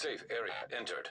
Safe area entered.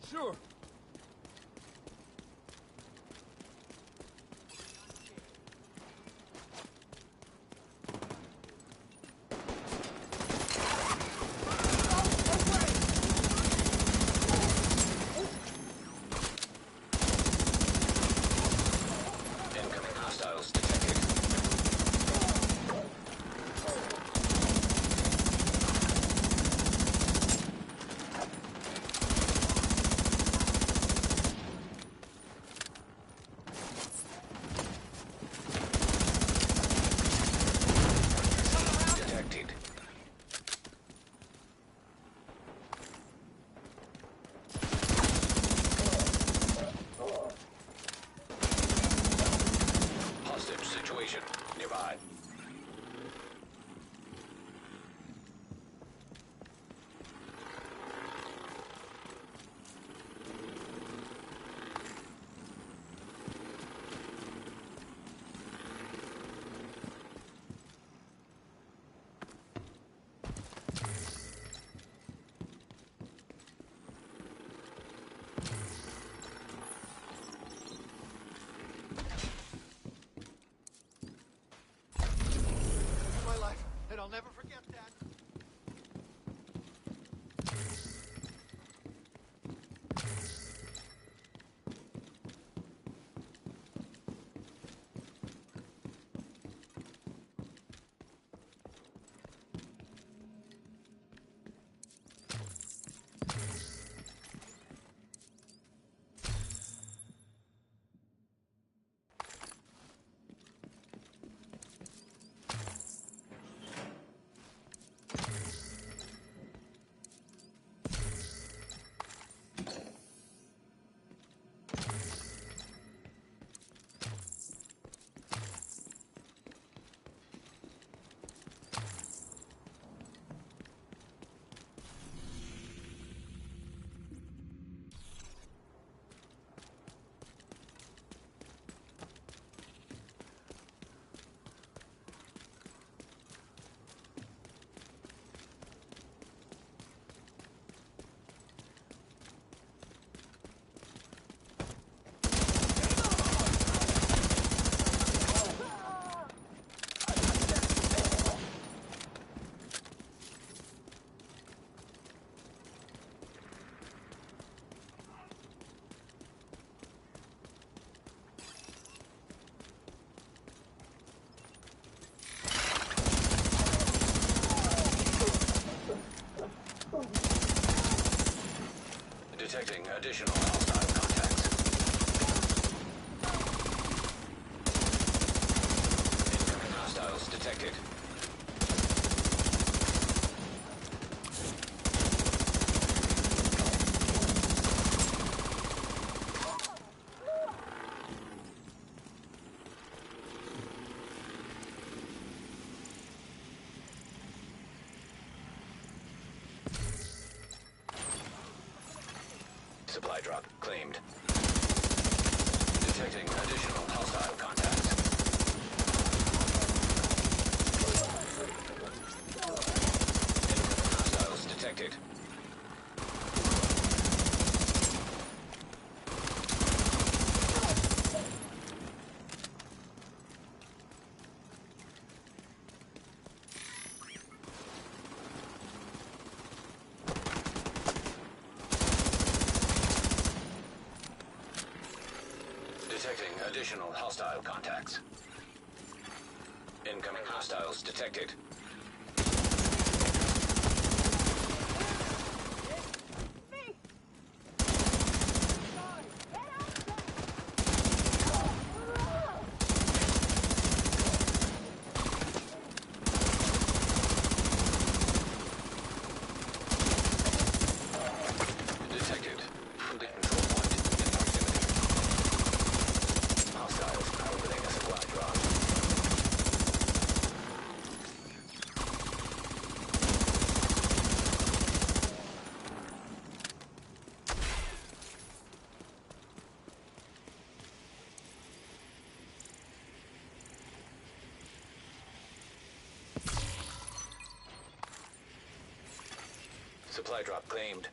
Sure. Incoming hostiles detected. Detected. Hostage situation nearby. My life, and I'll never forget that. Detecting additional hostile contacts. Incoming hostiles detected. Supply drop claimed. Detecting additional hostile contacts. Incoming hostiles detected. Detecting additional Additional hostile contacts. Incoming hostiles detected. Detected. Friendly control point in proximity. Hostiles are opening a supply drop. Supply drop claimed.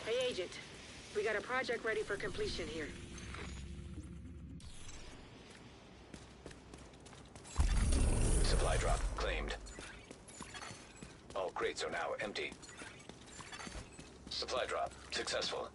Hey, Agent. We got a project ready for completion here. Supply drop claimed. All crates are now empty. Supply drop successful.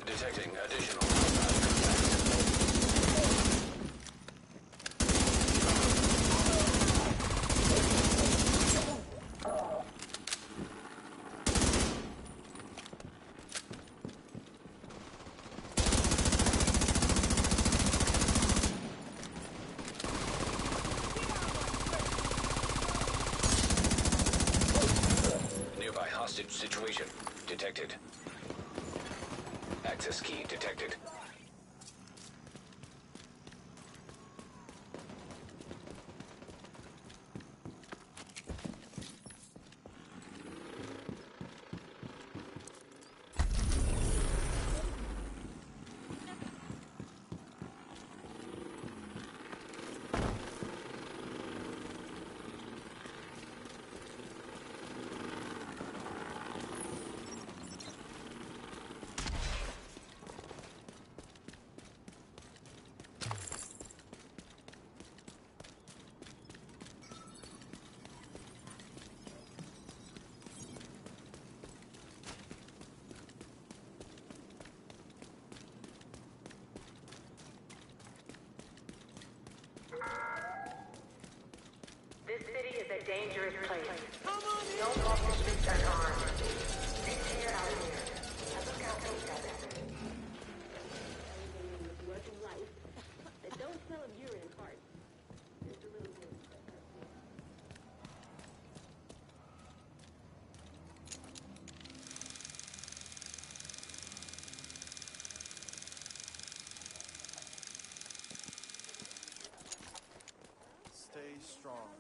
Detecting additional hostile contacts. Nearby hostage situation detected. Access key detected. This city is a dangerous place. No officers are armed. Stay clear out here. I look out for each other. Working life. But don't smell of urine parts. Just a little bit. Stay strong.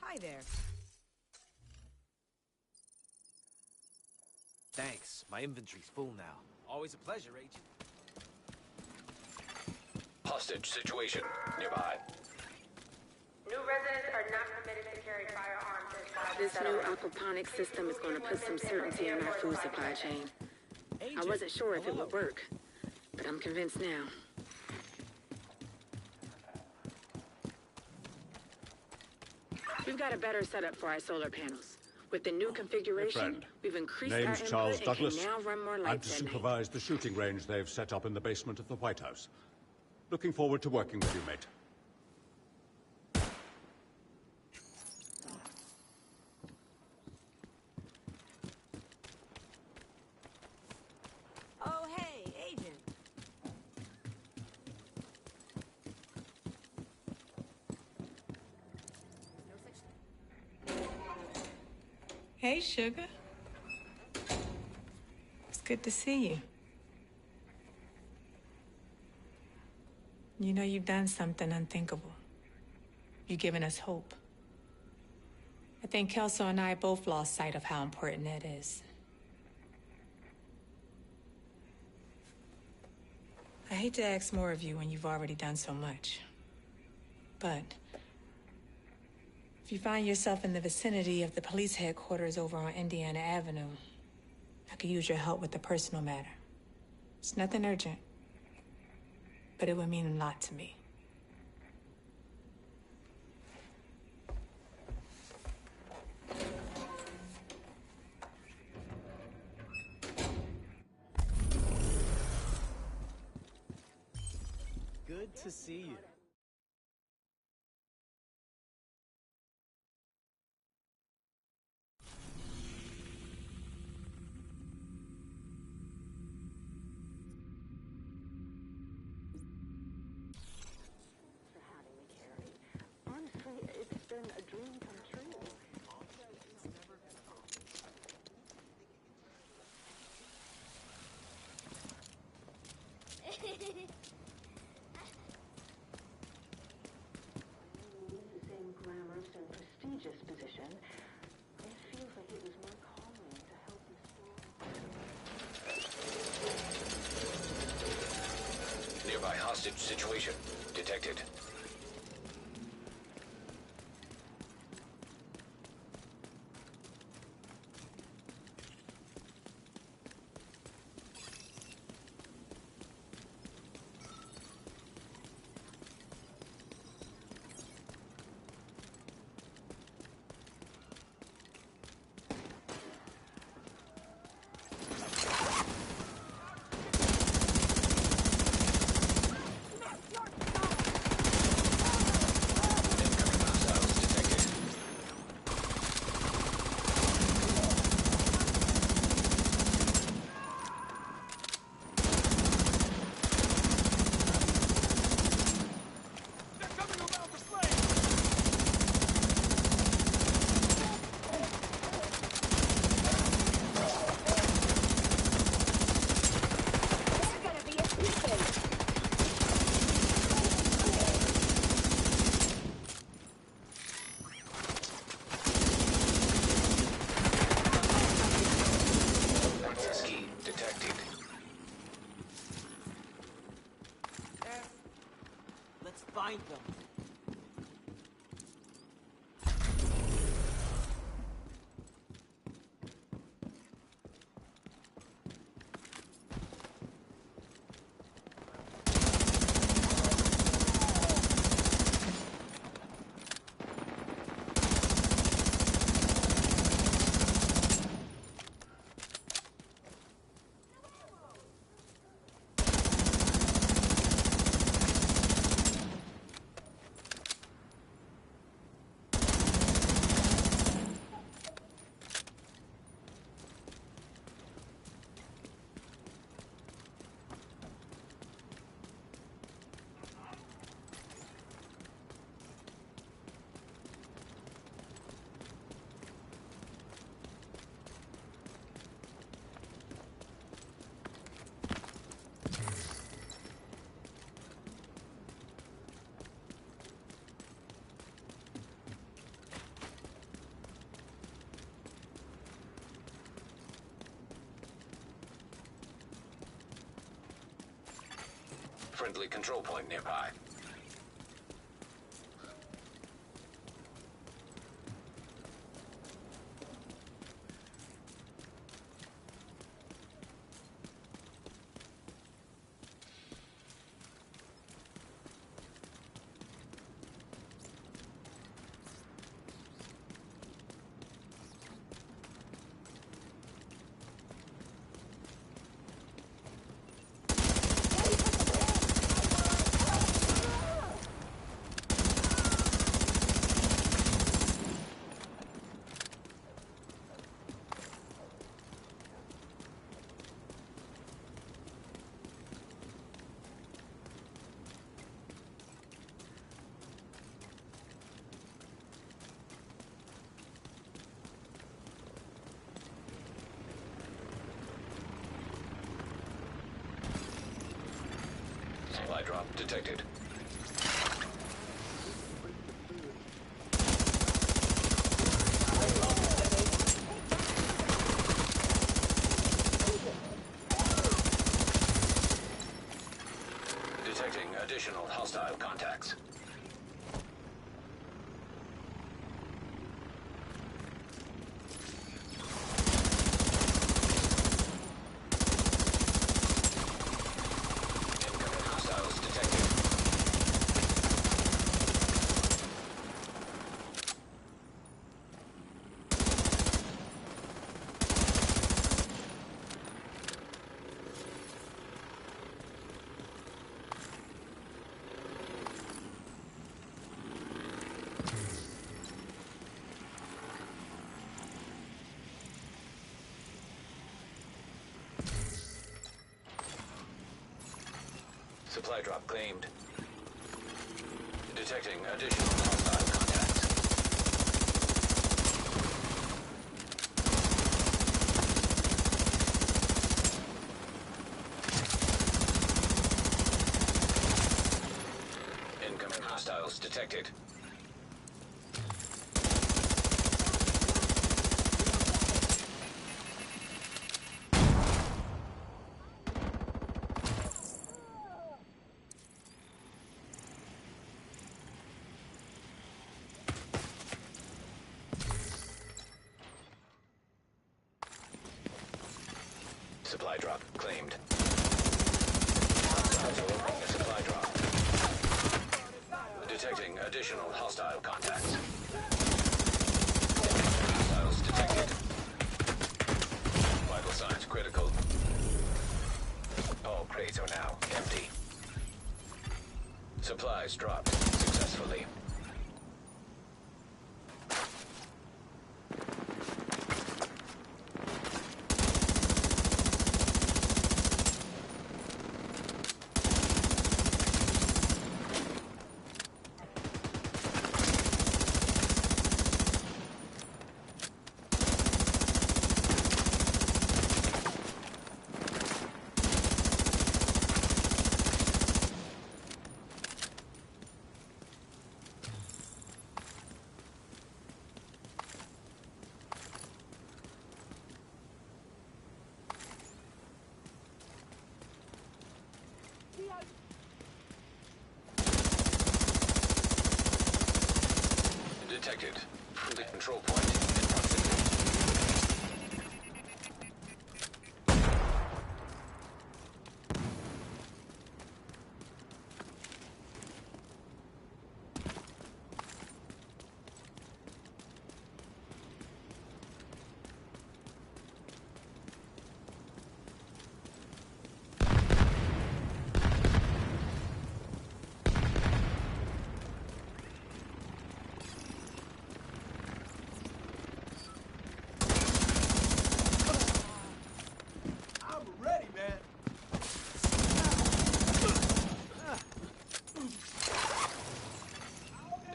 Hi there. Thanks. My inventory's full now. Always a pleasure, Agent. Hostage situation nearby. New residents are not permitted to carry firearms inside this new aquaponics system is going to put some certainty in our food supply chain. I wasn't sure if it would work, but I'm convinced now. got a better setup for our solar panels. With the new configuration, friend. we've increased Name's our input Charles and Douglas. can now run more I'm lights to at night. supervise the shooting range they've set up in the basement of the White House. Looking forward to working with you, mate. Oh, hey, Agent. Hey, sugar. It's good to see you. You know, you've done something unthinkable. You've given us hope. I think Kelso and I both lost sight of how important that is. I hate to ask more of you when you've already done so much. But if you find yourself in the vicinity of the police headquarters over on Indiana Avenue, I could use your help with a personal matter. It's nothing urgent, but it would mean a lot to me. Good to see you. Honestly, it's been a dream come true. The same glamorous and prestigious position. It feels like it was my calling to help this. Nearby hostage situation detected. Let's find them. Friendly control point nearby. drop detected. Detecting additional hostile contacts. Incoming hostiles detected. Supply drop claimed. Detecting additional hostile contacts. Incoming hostiles detected. Supply drop claimed. Hostiles are opening a supply drop. Detecting additional hostile contacts. Hostiles detected. Vital signs critical. All crates are now empty. Supplies dropped successfully. Detected. The control point in proximity.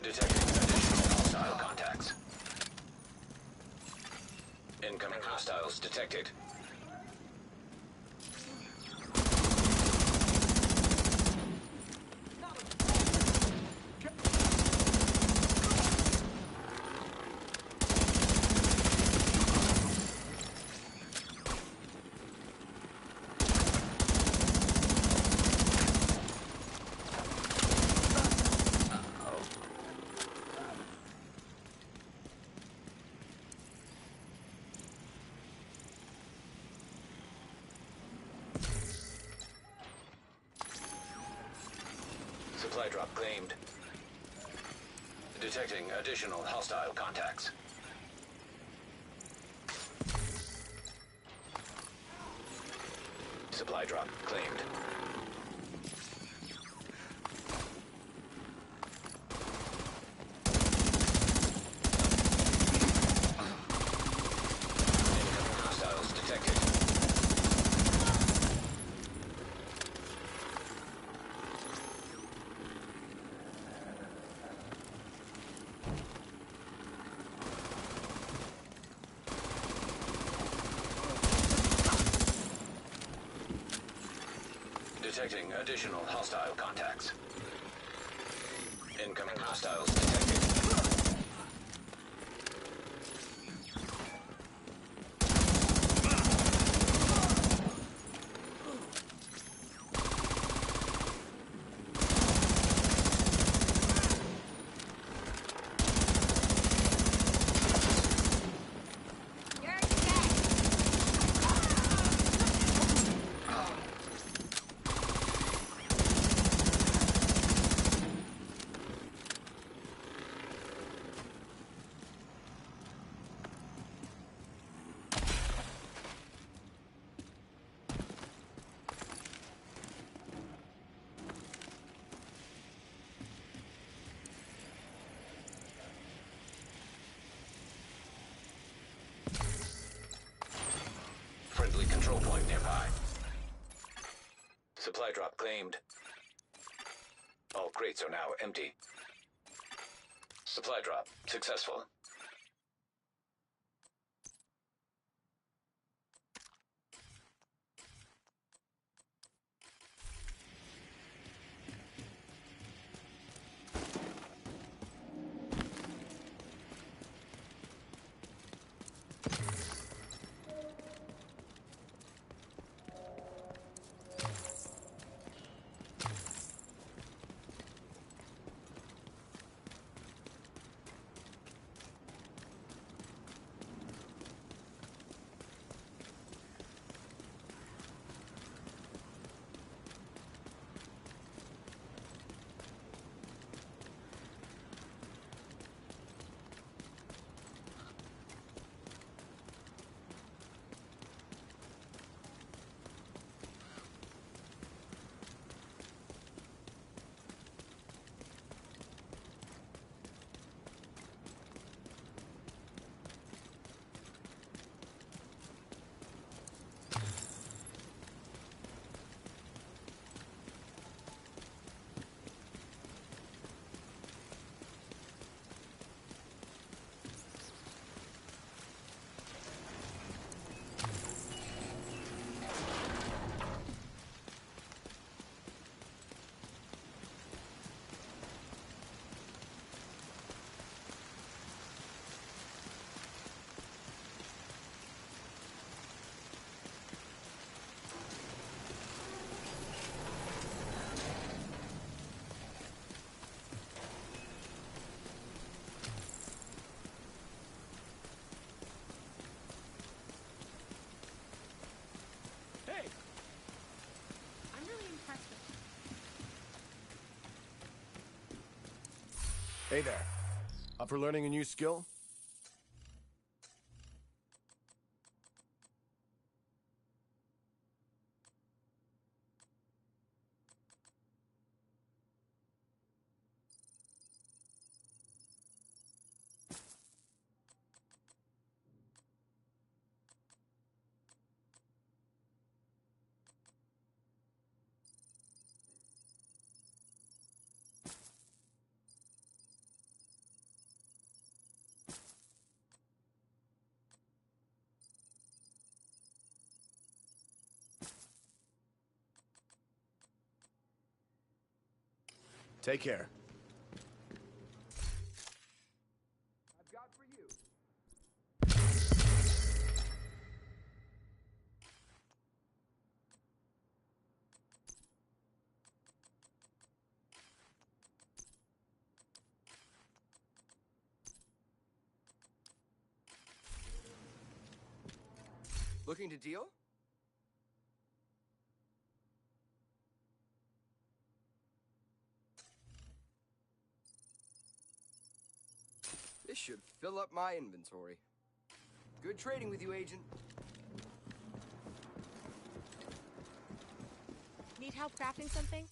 Detecting additional hostile contacts. Incoming hostiles detected. Supply drop claimed. Detecting additional hostile contacts. Supply drop claimed. Incoming hostiles detected. Detecting additional hostile contacts. Incoming hostiles detected. Friendly control point nearby. Supply drop claimed. All crates are now empty. Supply drop successful. Hey there. Up for learning a new skill? Take care. I've got for you. Looking to deal? This should fill up my inventory. Good trading with you, Agent. Need help crafting something?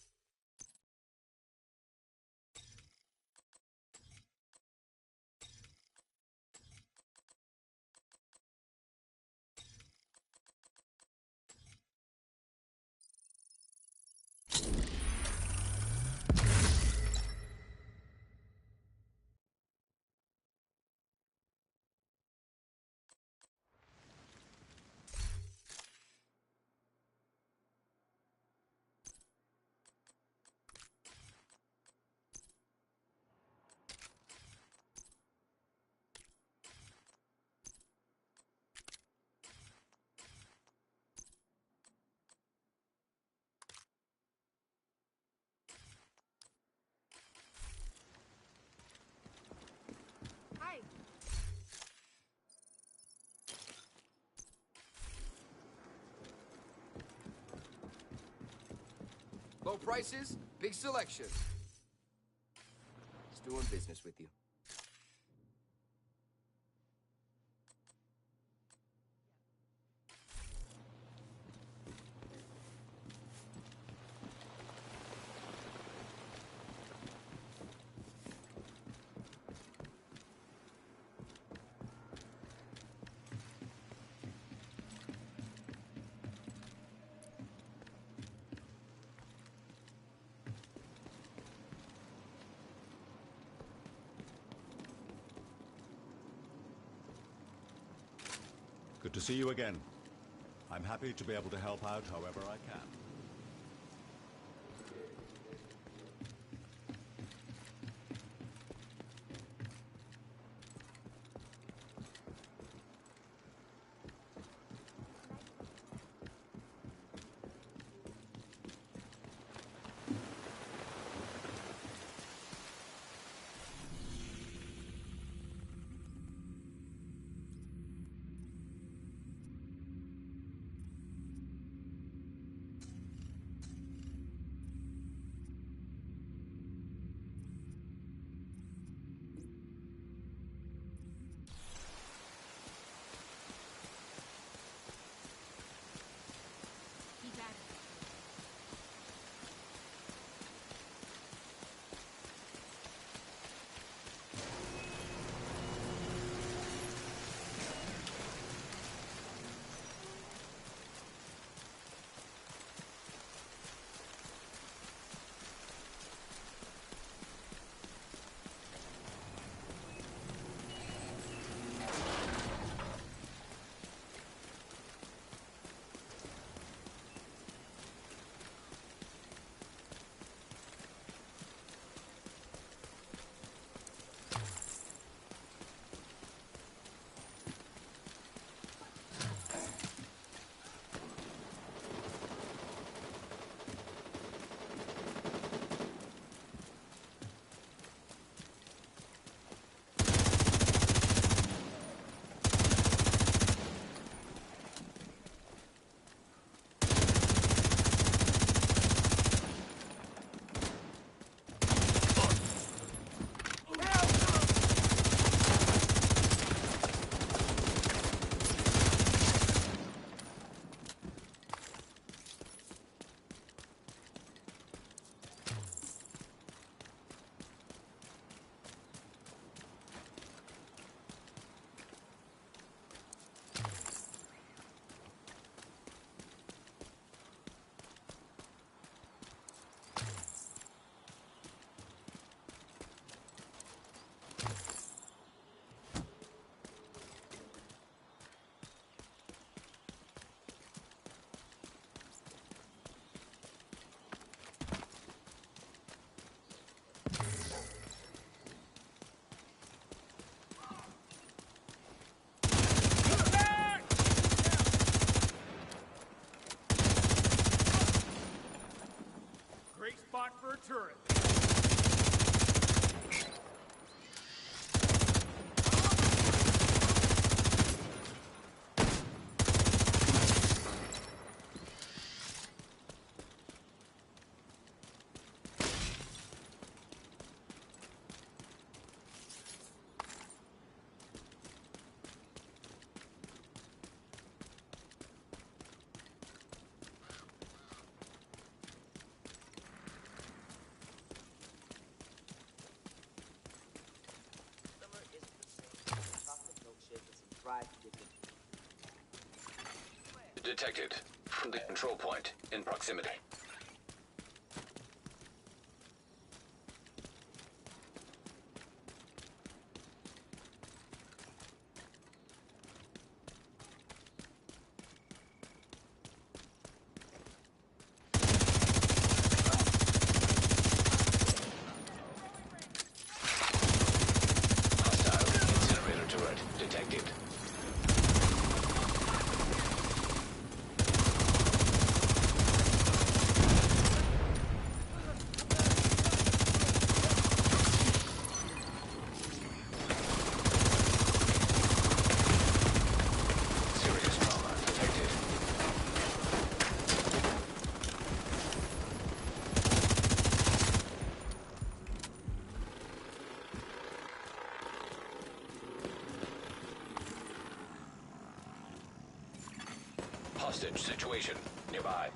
Low prices, big selection. Just doing business with you. Good to see you again. I'm happy to be able to help out however I can. Spot for a turret. Detected. Friendly control point in proximity. Hostile incinerator turret detected. hostage situation nearby.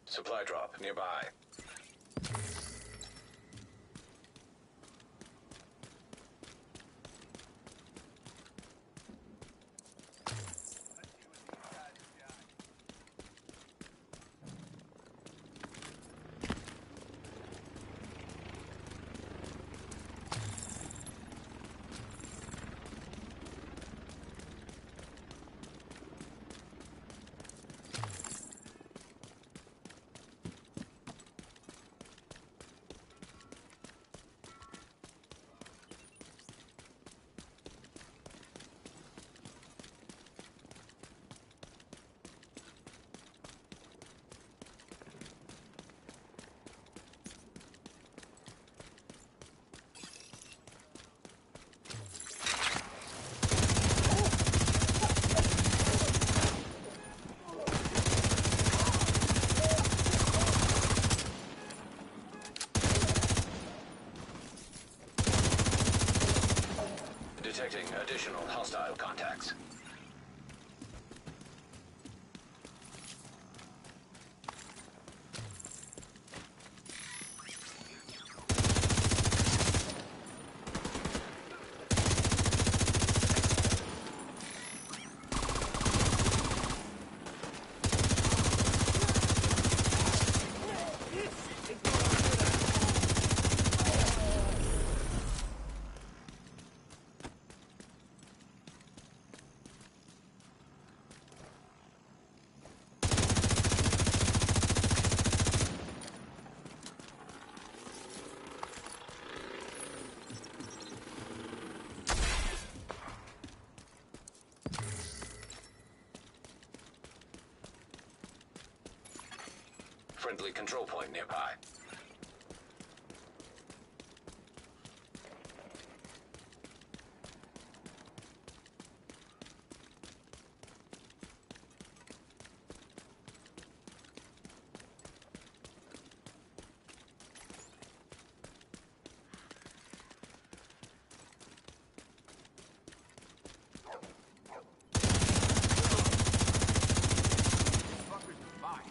Supply drop nearby. Detecting additional hostile contacts. Friendly control point nearby. Fuckers are mine.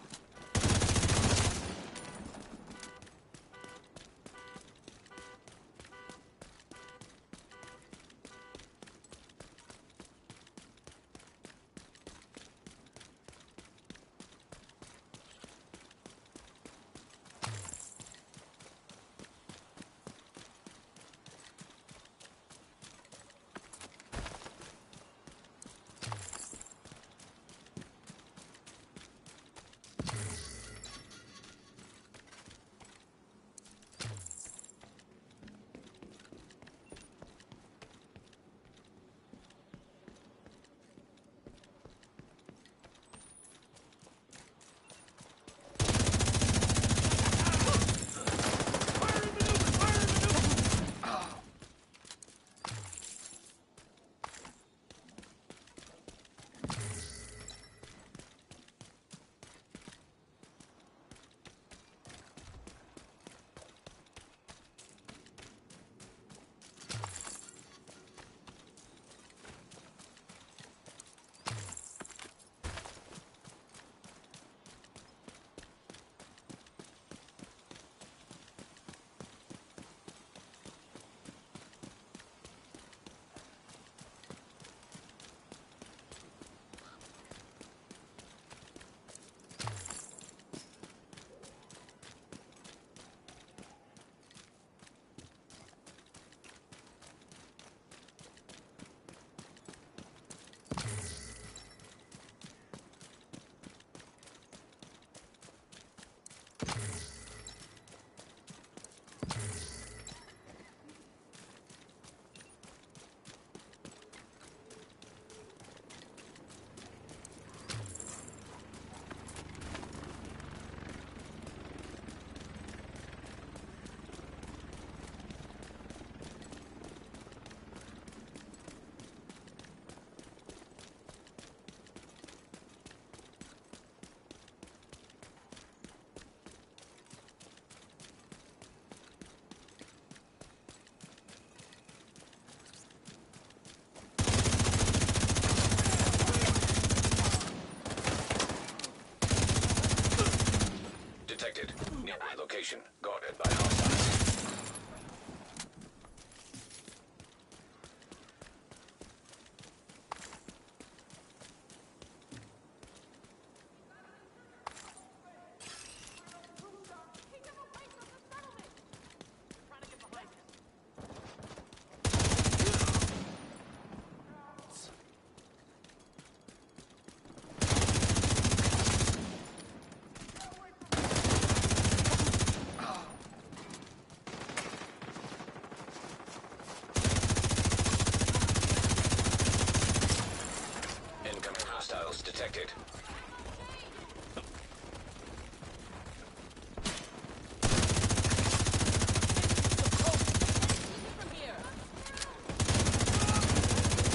detected.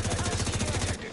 Access key detected.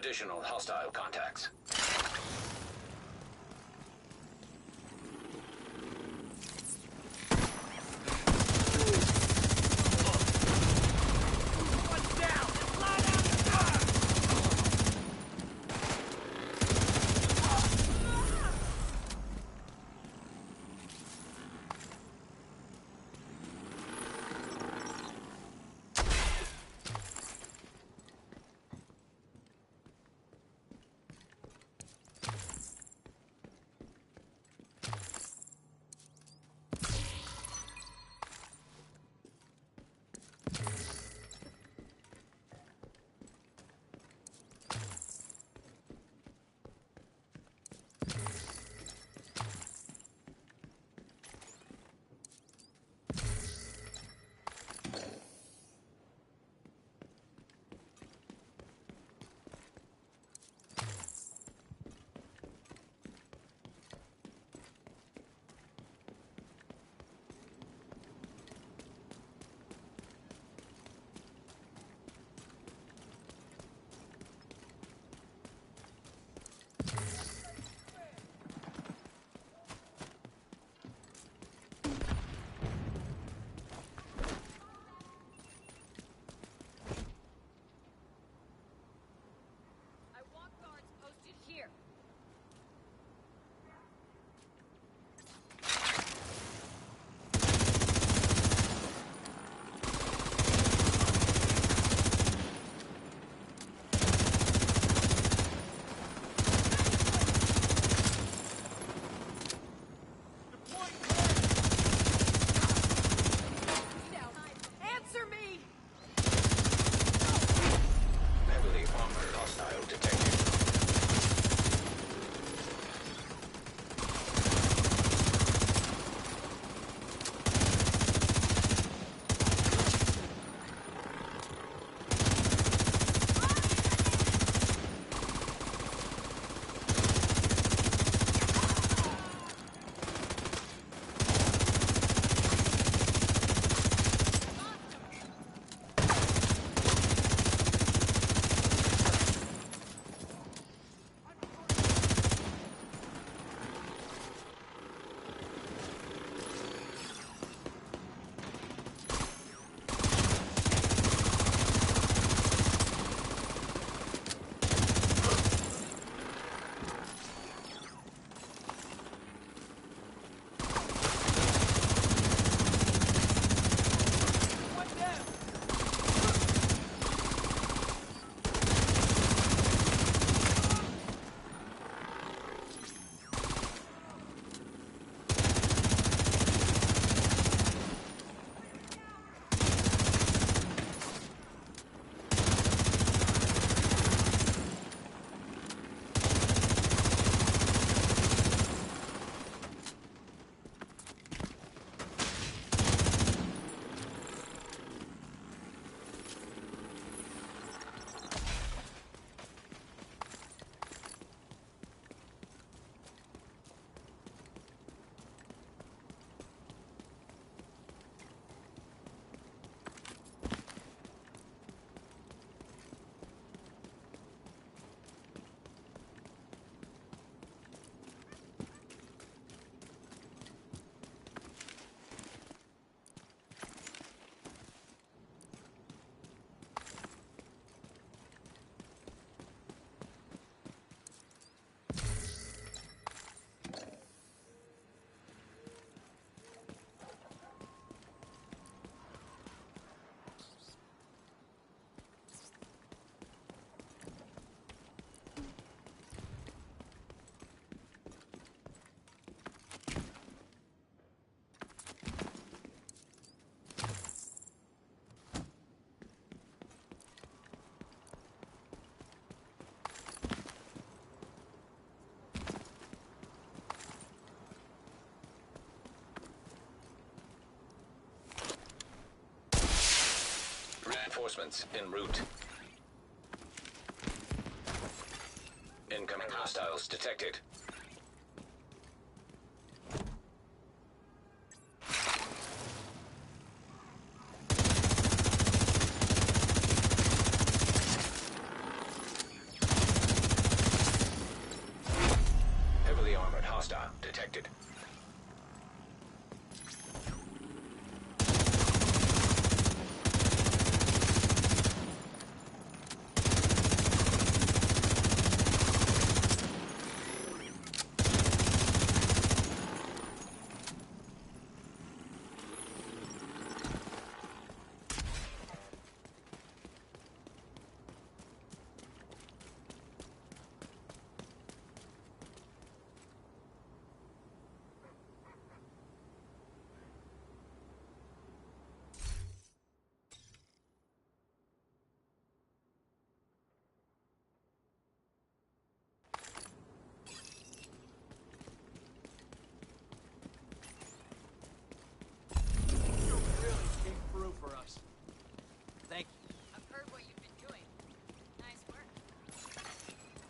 additional hostile contacts. Reinforcements en route. Incoming hostiles detected.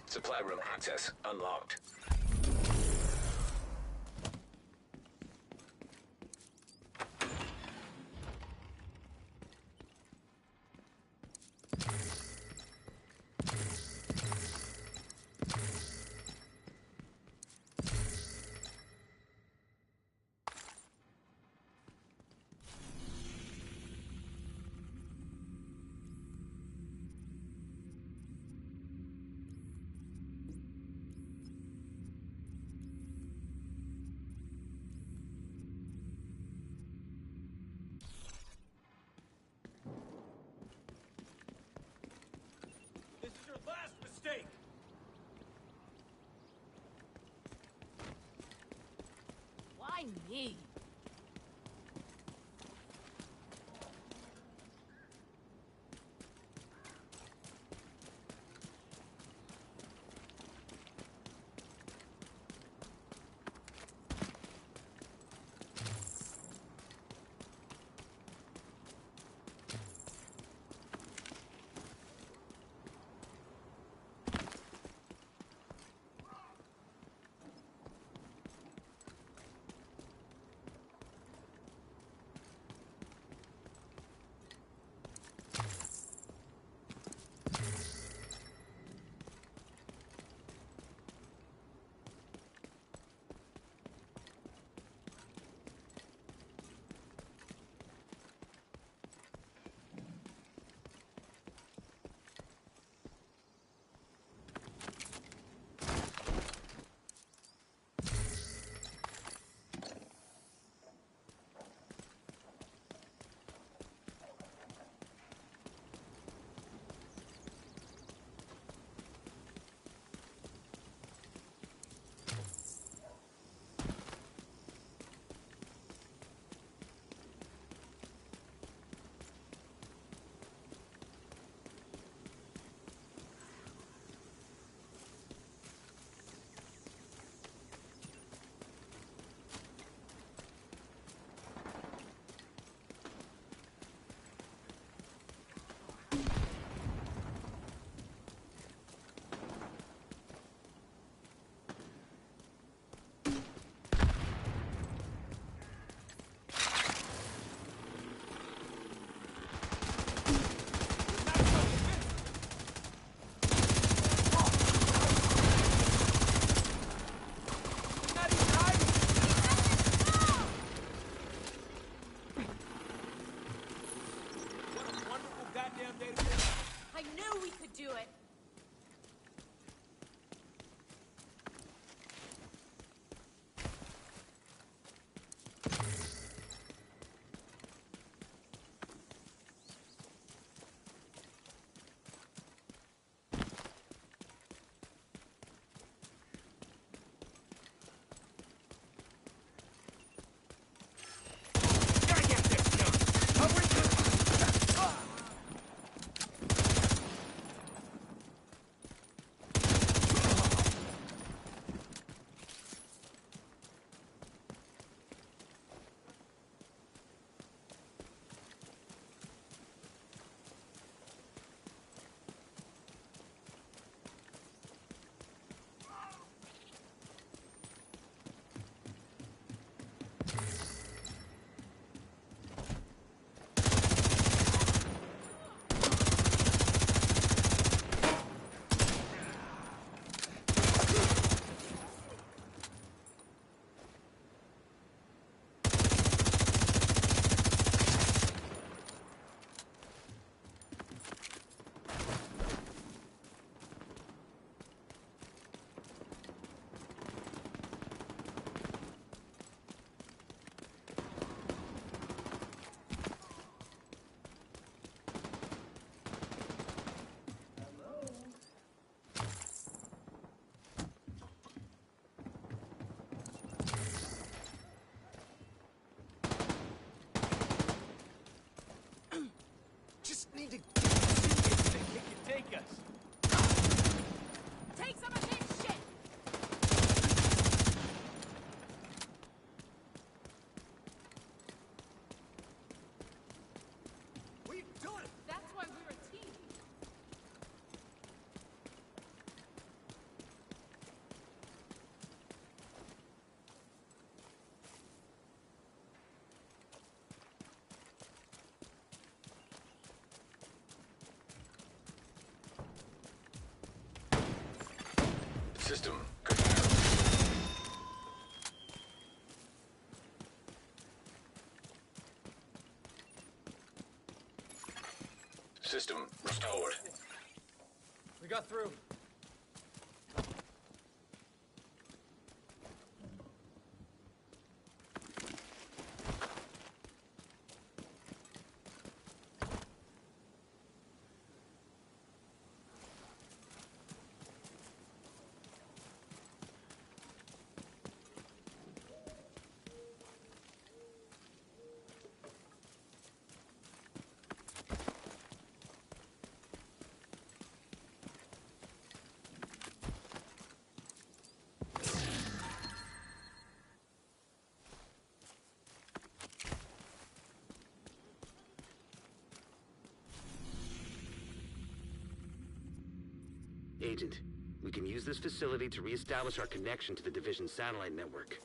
Supply room access unlocked. This is your last mistake! Why me? System confirmed. System restored. We got through. Agent, we can use this facility to reestablish our connection to the Division's satellite network.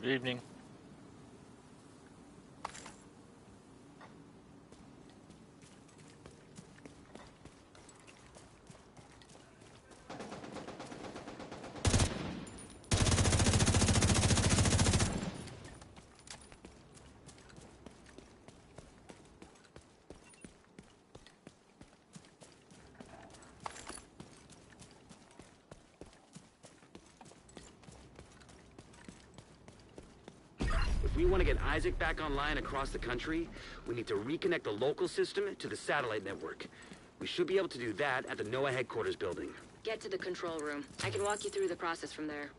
Good evening. If we want to get Isaac back online across the country, we need to reconnect the local system to the satellite network. We should be able to do that at the NOAA headquarters building. Get to the control room. I can walk you through the process from there.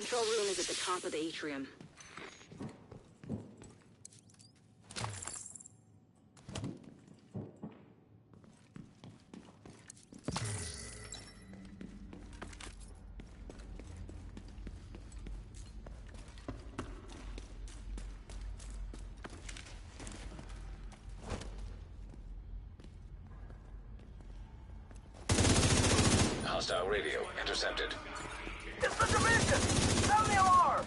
control room is at the top of the atrium. Hostile radio intercepted. It's the division! Sound the alarm!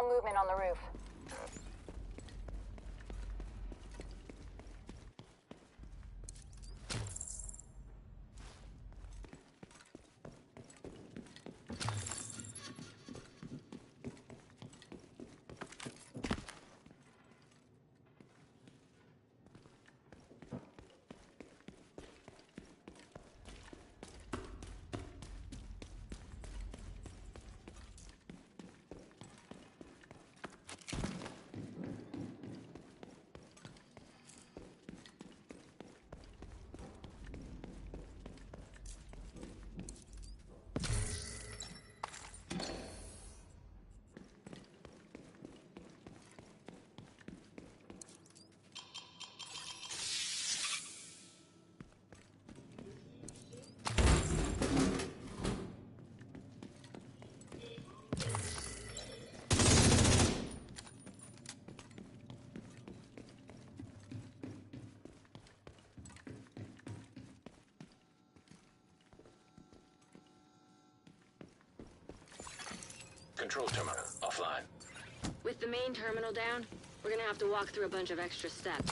movement on the roof. Control terminal offline. With the main terminal down, we're gonna have to walk through a bunch of extra steps.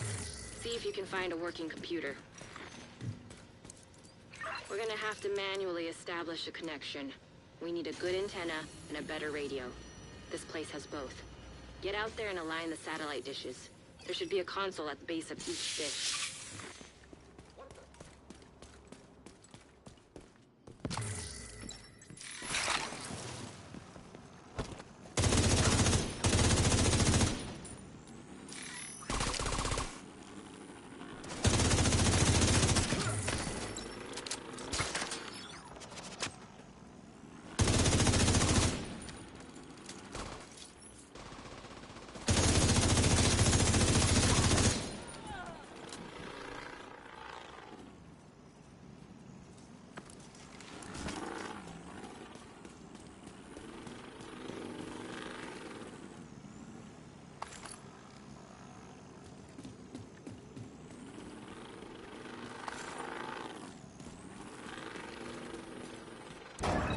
See if you can find a working computer. We're gonna have to manually establish a connection. We need a good antenna and a better radio. This place has both. Get out there and align the satellite dishes. There should be a console at the base of each dish.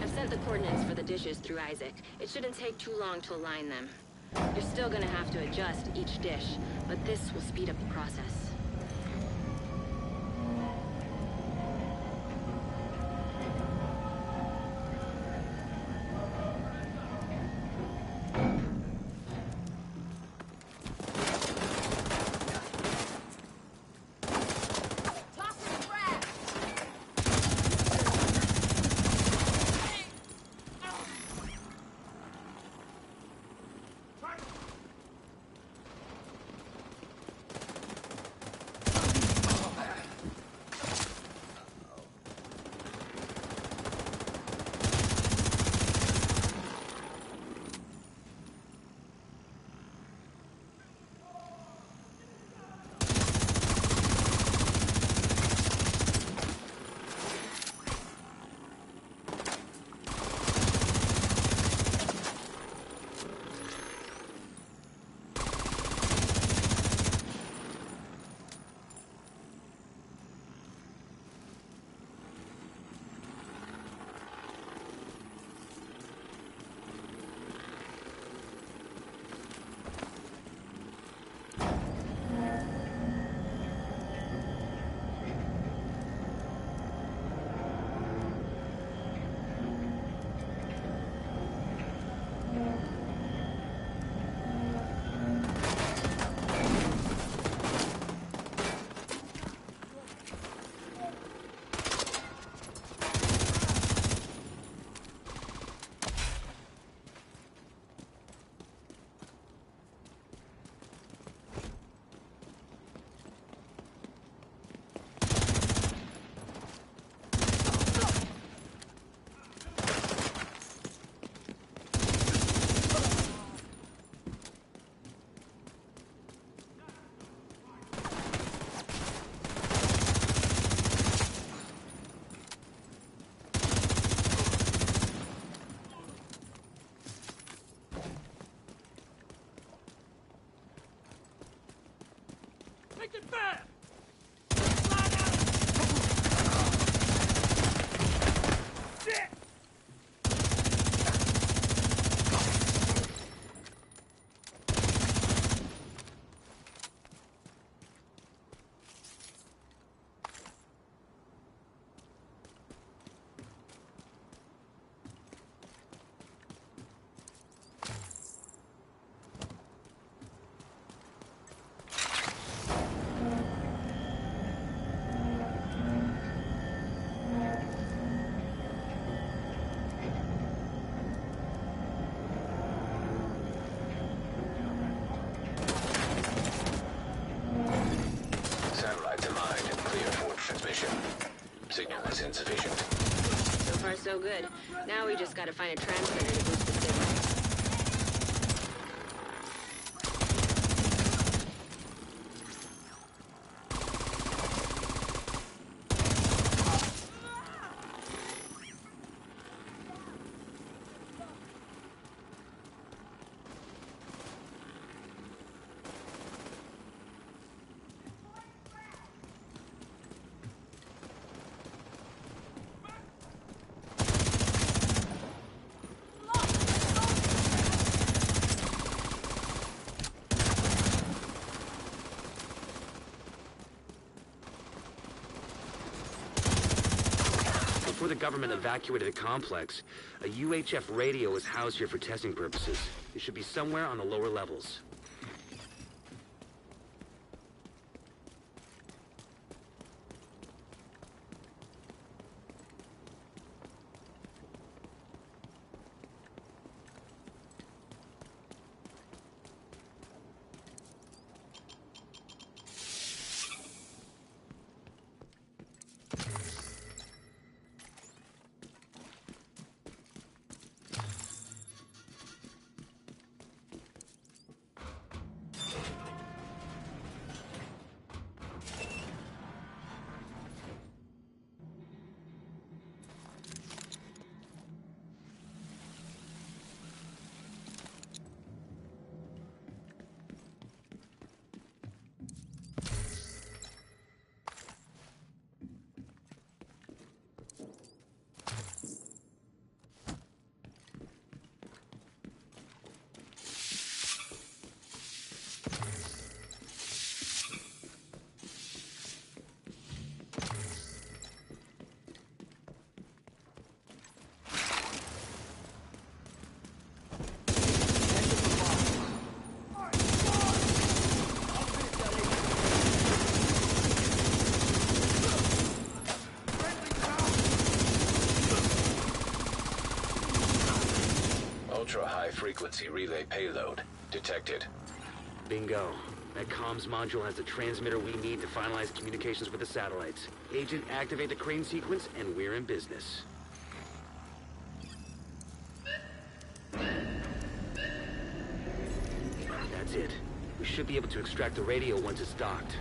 I've sent the coordinates for the dishes through Isaac. It shouldn't take too long to align them. You're still gonna have to adjust each dish, but this will speed up the process. Make it fast! good. Now we just gotta find a transmitter to boost the signal. Before the government evacuated the complex, a UHF radio was housed here for testing purposes. It should be somewhere on the lower levels. Ultra-high-frequency relay payload detected. Bingo. That comms module has the transmitter we need to finalize communications with the satellites. Agent, activate the crane sequence, and we're in business. That's it. We should be able to extract the radio once it's docked.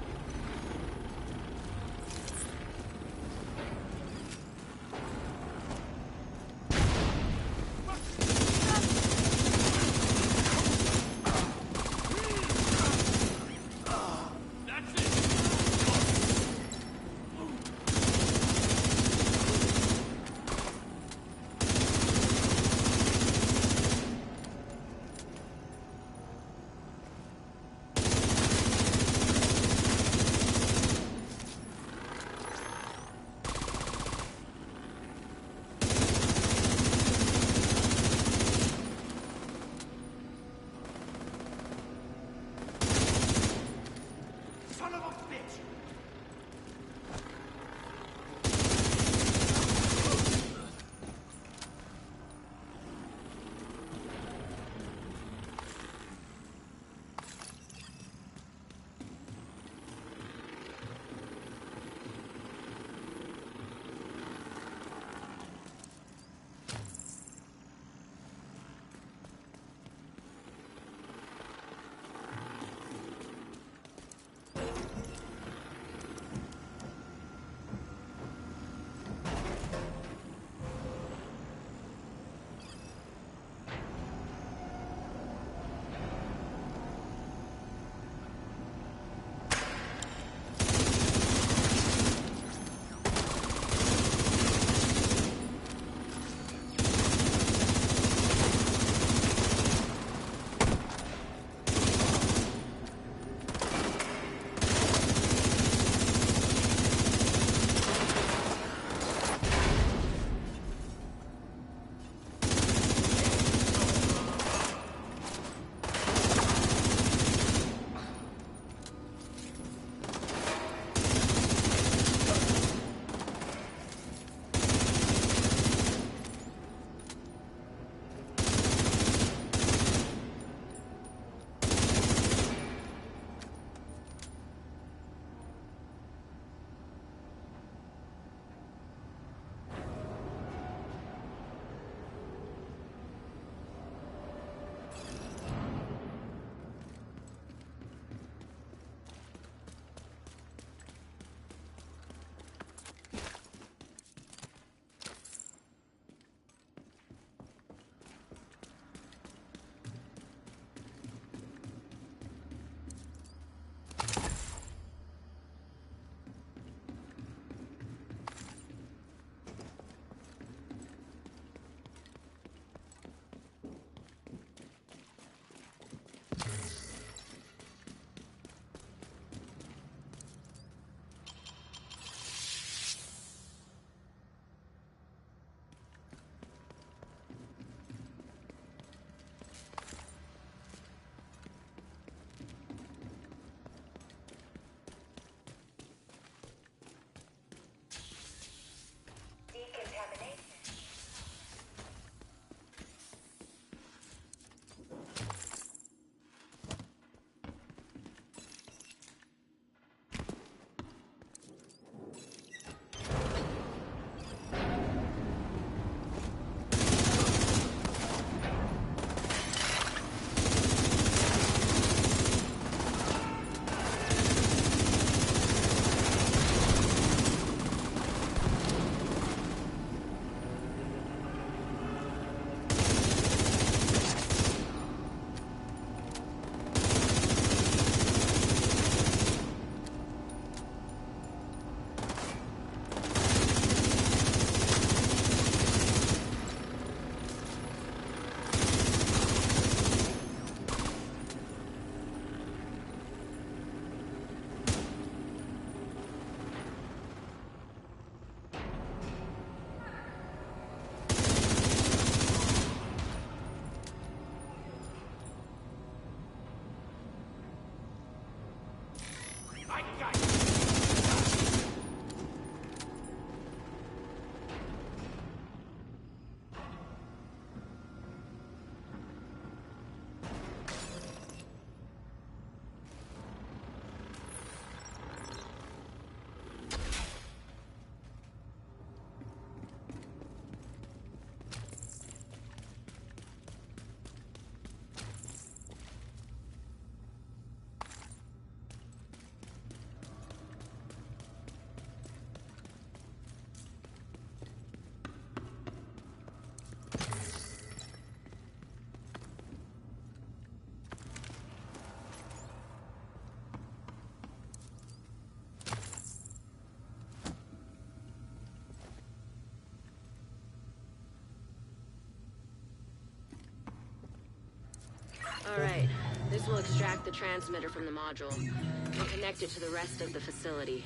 This will extract the transmitter from the module and connect it to the rest of the facility.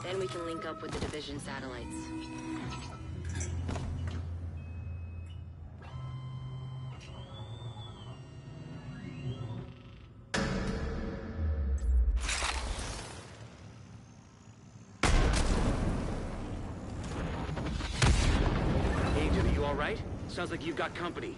Then we can link up with the Division satellites. Agent, are you all right? Sounds like you've got company.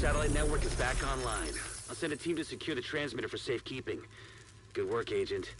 Satellite network is back online. I'll send a team to secure the transmitter for safekeeping. Good work, Agent.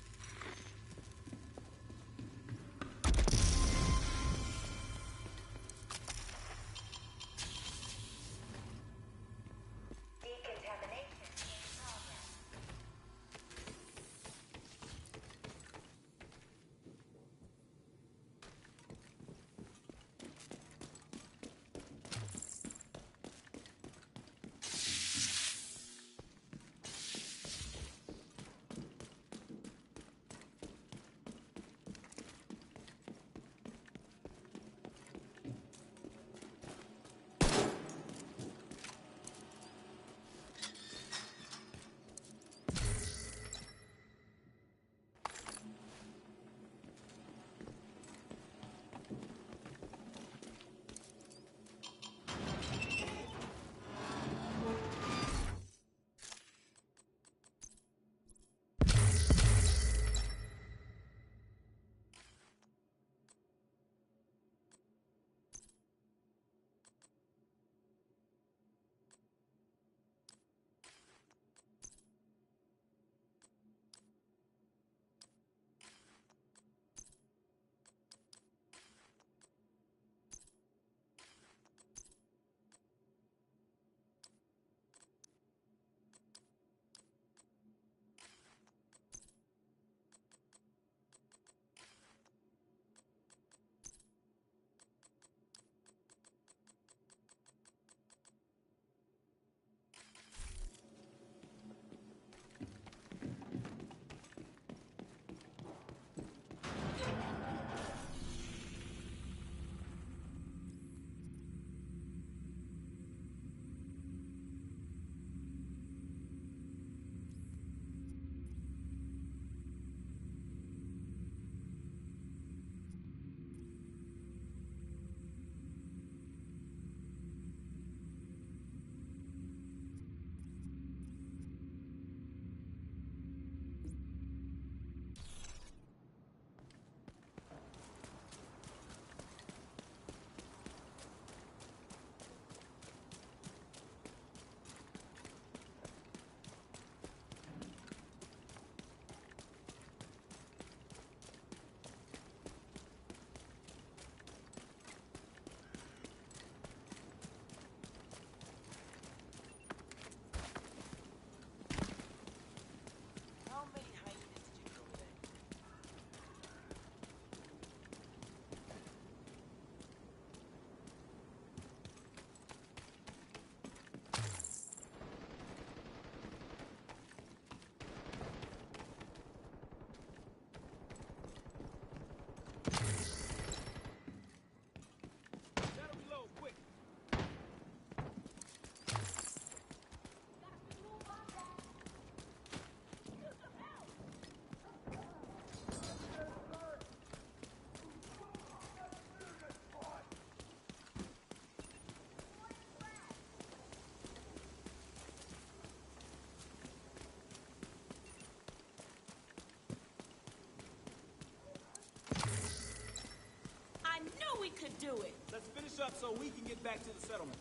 could do it. Let's finish up so we can get back to the settlement.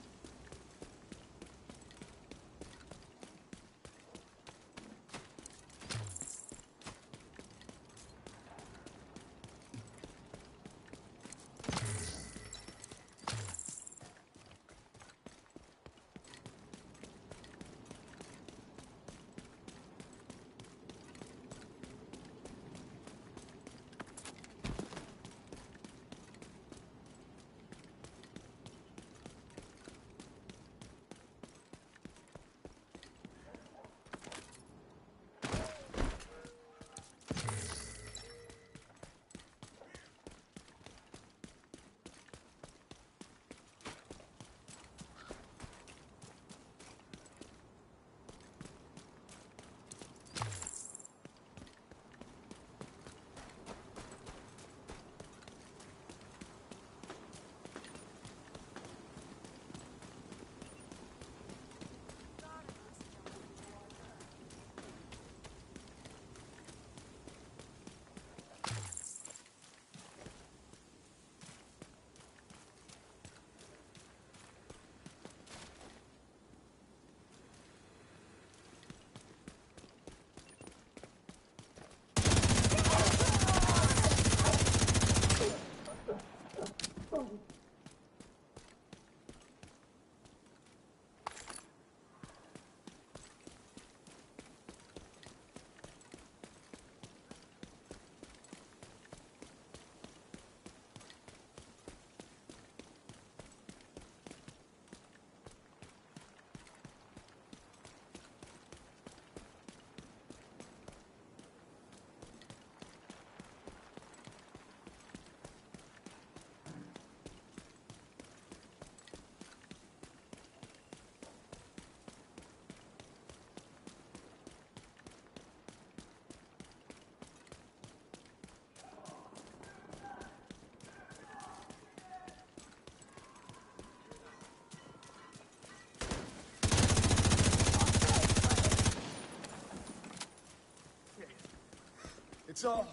It's all.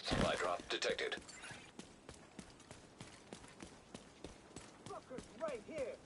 Supply drop detected. Fuckers right here.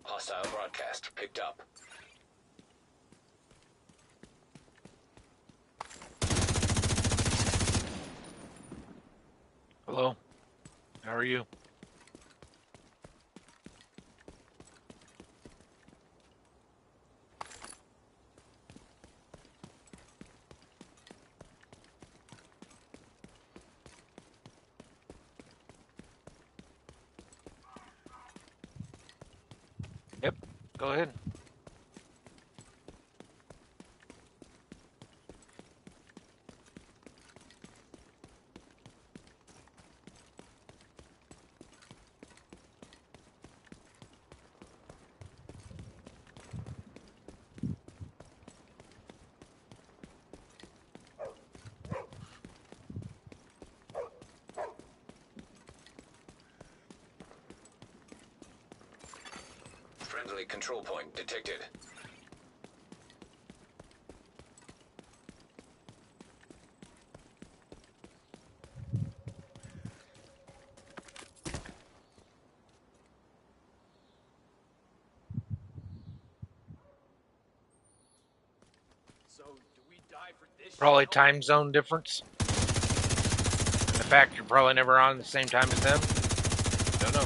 Hostile broadcast picked up. are you? Yep, go ahead. Friendly control point detected. So, do we die for this? Probably time zone difference. And the fact you're probably never on at the same time as them. Don't know.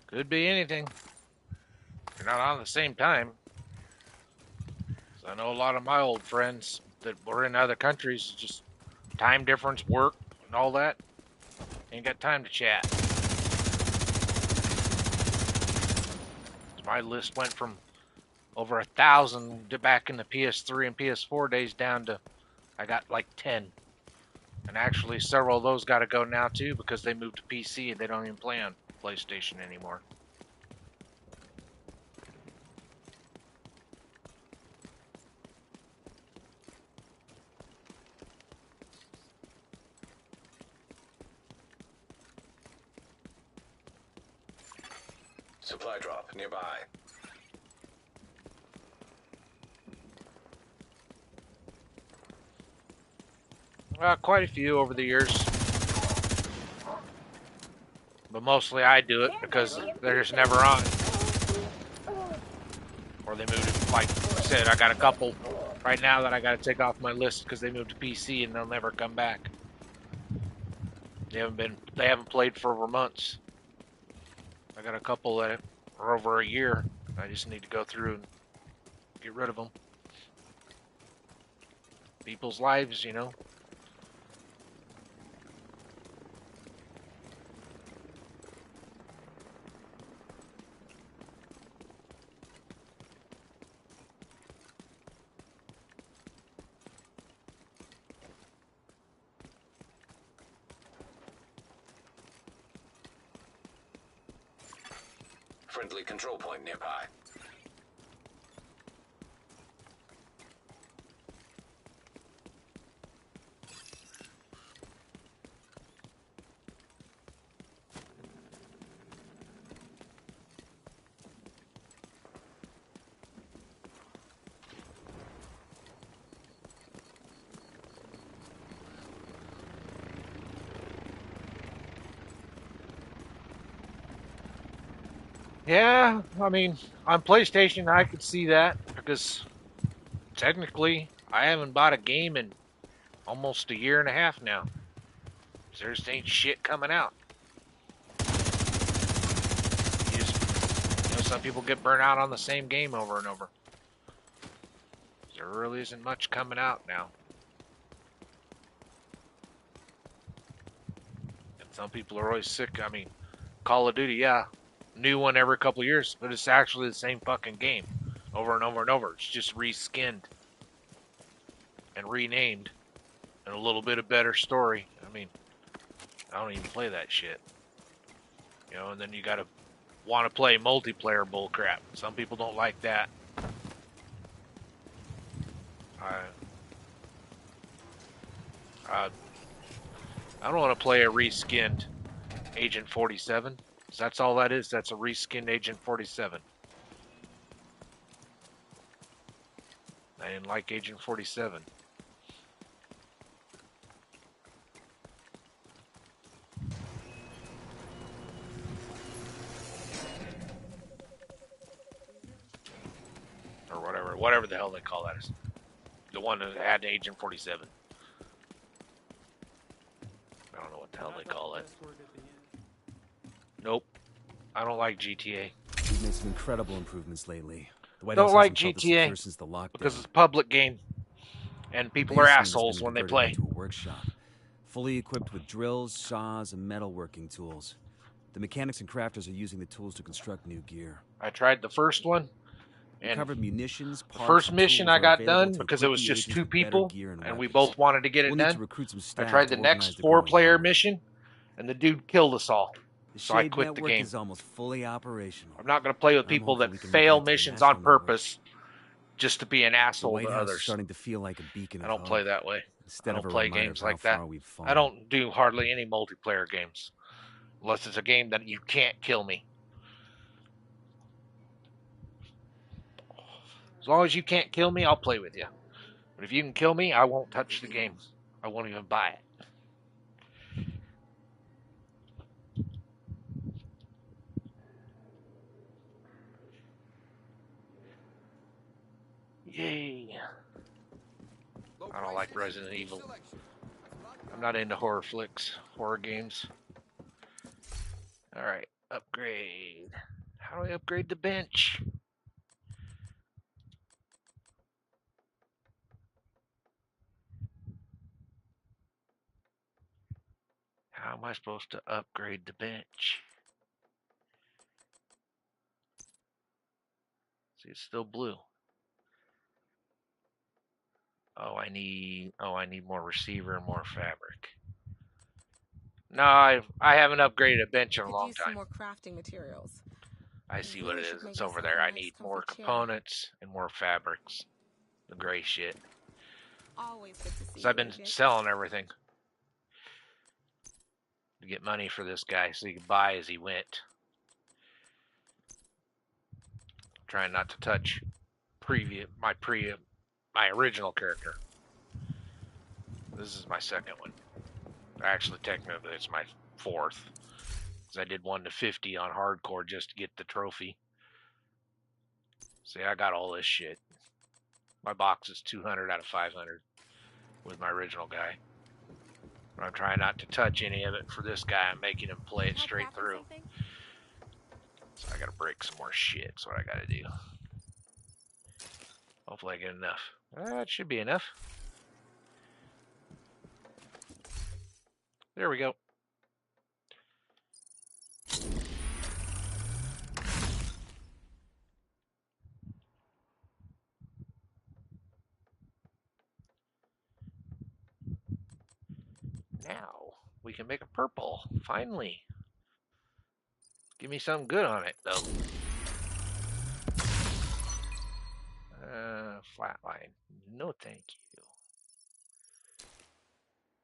Could be anything. You're not on at the same time. So I know a lot of my old friends that were in other countries, just time difference, work, and all that. Ain't got time to chat. My list went from over 1,000 back in the PS3 and PS4 days down to I got like 10. And actually several of those got to go now too because they moved to PC and they don't even play on PlayStation anymore. Supply drop nearby. Quite a few over the years. But mostly I do it because they're just never on. Or they moved it, like I said, I got a couple right now that I got to take off my list because they moved to PC and they'll never come back. They haven't played for over months. I got a couple that are over a year. I just need to go through and get rid of them. People's lives, you know. Friendly control point nearby. Yeah, I mean, on PlayStation I could see that because technically I haven't bought a game in almost a year and a half now. There just ain't shit coming out. Some people get burnt out on the same game over and over. There really isn't much coming out now. And some people are always sick. I mean, Call of Duty, yeah, new one every couple of years, but it's actually the same fucking game over and over and over. It's just reskinned and renamed and a little bit of better story. I mean, I don't even play that shit. You know, and then you gotta want to play multiplayer bullcrap. Some people don't like that. I don't want to play a reskinned Agent 47. That's all that is. That's a reskinned Agent 47. I didn't like Agent 47. Or whatever the hell they call that is. The one that had Agent 47. I don't know what the hell they call it. Nope. I don't like GTA. We've made some incredible improvements lately. The White Don't House like hasn't felt this secure GTA since the lockdown. because it's a public game, and people The are basement has assholes been when they converted play. into a workshop, fully equipped with drills, saws, and metalworking tools. The mechanics and crafters are using the tools to construct new gear. I tried the first one, and Recovered munitions, the parts, first and mission tools I are got available done to because it equip was the just agents 2 with better people, gear and and we weapons. both wanted to get it We'll need done. to recruit some I staff tried to the organize next the growing 4-player army. mission, and the dude killed us all. The So I Shade quit the network game. is almost fully operational. I'm not going to play with I'm people hopeful that we can fail migrate to the missions on national network. purpose just to be an The asshole White to House is others. starting to feel like a beacon I of don't play hope, that way. I instead don't of a play reminder games of how like that. far we've fallen. I don't do hardly any multiplayer games. Unless it's a game that you can't kill me. As long as you can't kill me, I'll play with you. But if you can kill me, I won't touch the game. I won't even buy it. Yay. I don't like Resident Evil. I'm not into horror flicks, horror games. Alright, upgrade. How do I upgrade the bench? How am I supposed to upgrade the bench? See, it's still blue. Oh, I need more receiver and more fabric. No, I haven't upgraded a bench in a long time. Some more crafting materials. I see what it is. It's over there. I need more components and more fabrics. The gray shit. Always good to see. Because I've been selling everything to get money for this guy so he could buy as he went. Trying not to touch my original character. This is my second one. Actually, technically, it's my 4th. Because I did 1 to 50 on hardcore just to get the trophy. See, I got all this shit. My box is 200 out of 500 with my original guy. But I'm trying not to touch any of it for this guy. I'm making him play it straight through. So I gotta break some more shit. That's what I gotta do. Hopefully I get enough. That should be enough. There we go. Now we can make a purple. Finally. Give me something good on it, though. Flatline. No, thank you.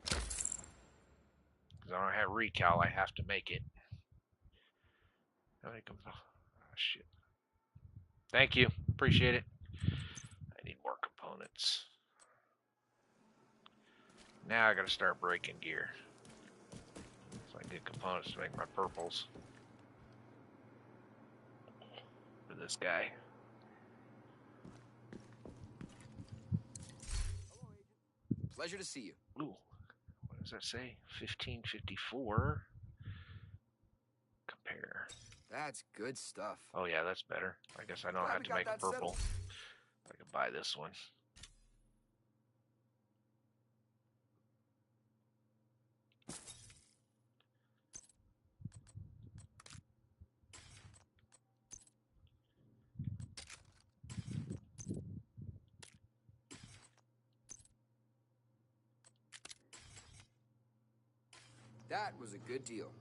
Because I don't have recal, I have to make it. Oh, shit. Thank you. Appreciate it. I need more components. Now I gotta start breaking gear. So I can get components to make my purples. For this guy. Pleasure to see you. Ooh, what does that say? 1554. Compare. That's good stuff. Oh yeah, that's better. I guess I don't have to make a purple. I can buy this one. That was a good deal.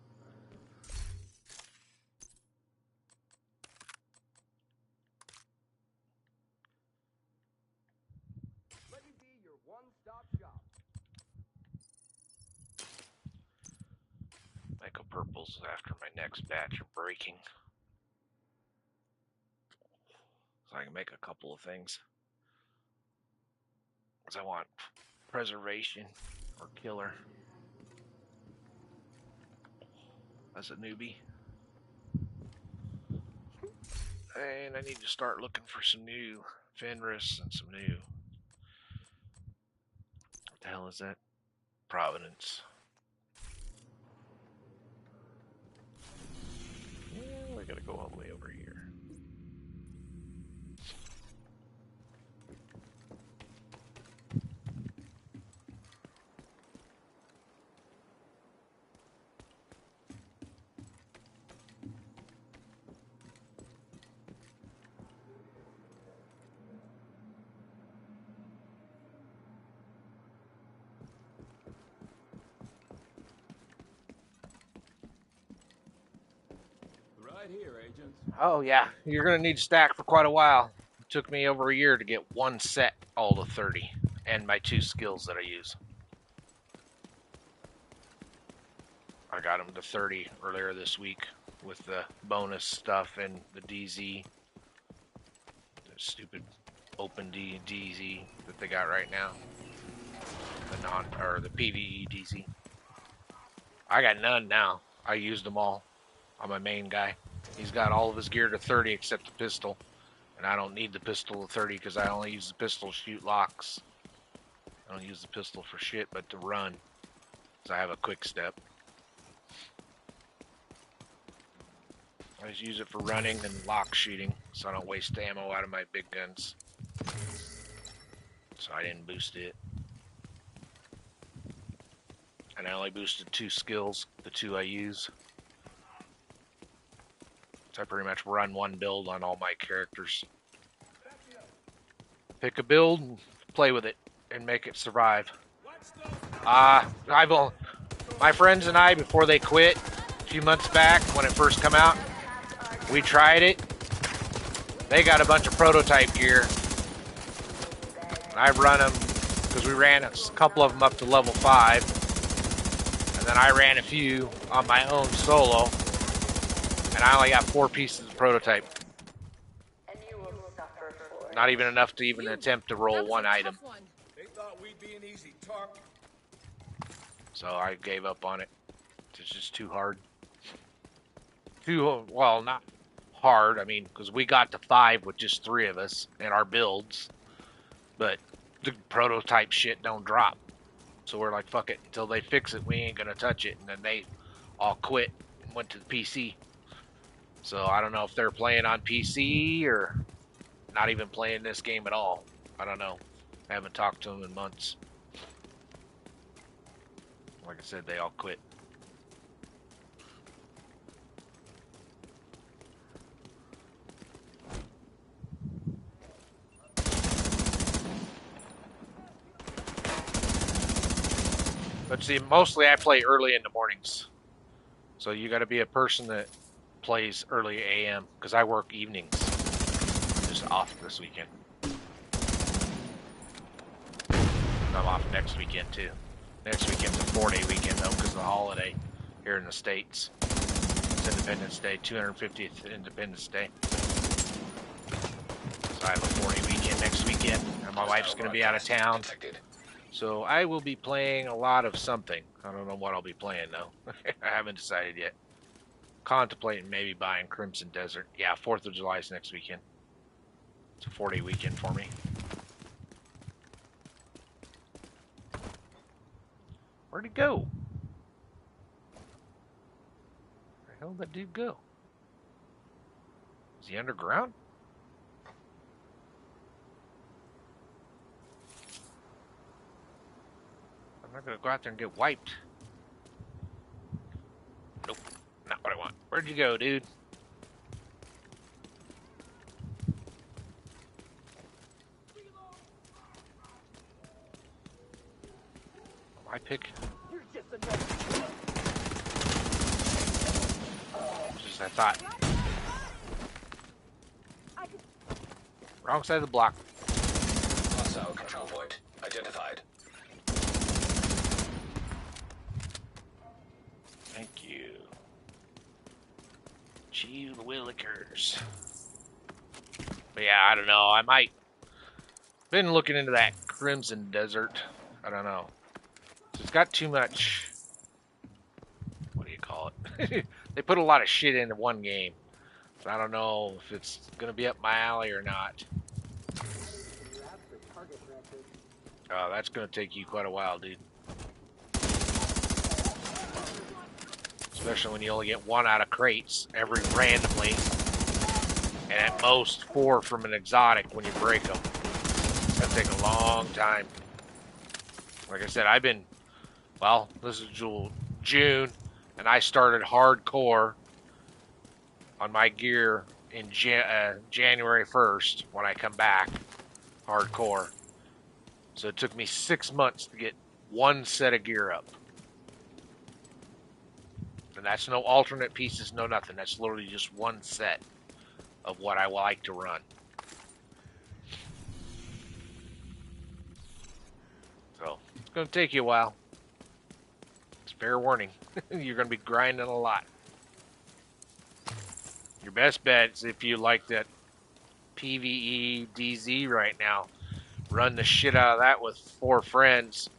Let me be your one-stop shop. Michael Purple's after my next batch of breaking. So I can make a couple of things. Because I want preservation or killer as a newbie. And I need to start looking for some new Fenris and some new... What the hell is that? Providence. Yeah, we gotta go all the way over here. Right here, agents. Oh yeah, you're gonna need stack for quite a while. It took me over a year to get one set all to 30, and my 2 skills that I use. I got them to 30 earlier this week with the bonus stuff and the DZ, the stupid open DZ that they got right now, the PvE DZ. I got none now. I used them all on my main guy. He's got all of his gear to 30 except the pistol. And I don't need the pistol to 30 because I only use the pistol to shoot locks. I don't use the pistol for shit but to run. Because I have a quick step. I just use it for running and lock shooting so I don't waste ammo out of my big guns. So I didn't boost it. And I only boosted 2 skills, the 2 I use. So I pretty much run one build on all my characters. Pick a build, and play with it, and make it survive. My friends and I, before they quit, a few months back when it first come out, we tried it. They got a bunch of prototype gear. And I run them, because we ran a couple of them up to level 5. And then I ran a few on my own solo. And I only got 4 pieces of prototype. Not even enough to even attempt to roll one item. They thought we'd be an easy target. So I gave up on it. It's just too hard. Well, not hard. I mean, because we got to 5 with just 3 of us in our builds. But the prototype shit don't drop. So we're like, fuck it. Until they fix it, we ain't going to touch it. And then they all quit and went to the PC. So I don't know if they're playing on PC or not even playing this game at all. I don't know. I haven't talked to them in months. Like I said, they all quit. But see, mostly I play early in the mornings. So you got to be a person that plays early AM, because I work evenings. Just off this weekend. I'm off next weekend too. Next weekend's a 4-day weekend though, because of the holiday here in the States. It's Independence Day, 250th Independence Day. So I have a 4-day weekend next weekend, and my wife's going to be out of town. So I will be playing a lot of something. I don't know what I'll be playing though. I haven't decided yet. Contemplating maybe buying Crimson Desert. Yeah, 4th of July is next weekend. It's a 4-day weekend for me. Where'd he go? Where the hell did that dude go? Is he underground? I'm not gonna go out there and get wiped. Nope, not what I want. Where'd you go, dude? I pick. As I thought. Wrong side of the block. Hostile control point identified. Thank you. Gee willikers. But yeah, I don't know. I might. Been looking into that Crimson Desert. I don't know. It's got too much. What do you call it? They put a lot of shit into one game. So I don't know if it's gonna be up my alley or not. Oh, that's gonna take you quite a while, dude. Especially when you only get 1 out of crates every randomly. And at most 4 from an exotic when you break them. It's gonna take a long time. Like I said, I've been, well, this is June, and I started hardcore on my gear in January 1st when I come back, hardcore. So it took me 6 months to get 1 set of gear up. And that's no alternate pieces, no nothing. That's literally just 1 set of what I like to run. So, it's going to take you a while. It's fair warning. You're going to be grinding a lot. Your best bet is if you like that PvE DZ right now, run the shit out of that with 4 friends.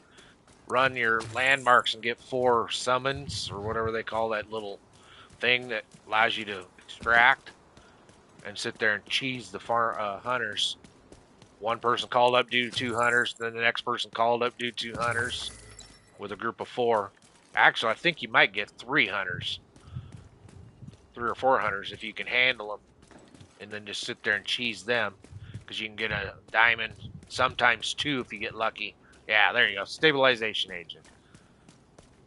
Run your landmarks and get 4 summons, or whatever they call that little thing that allows you to extract. And sit there and cheese the hunters. 1 person called up, do 2 hunters. Then the next person called up, do 2 hunters. With a group of 4. Actually, I think you might get 3 hunters. 3 or 4 hunters if you can handle them. And then just sit there and cheese them. Because you can get a diamond. Sometimes 2 if you get lucky. Yeah, there you go. Stabilization agent.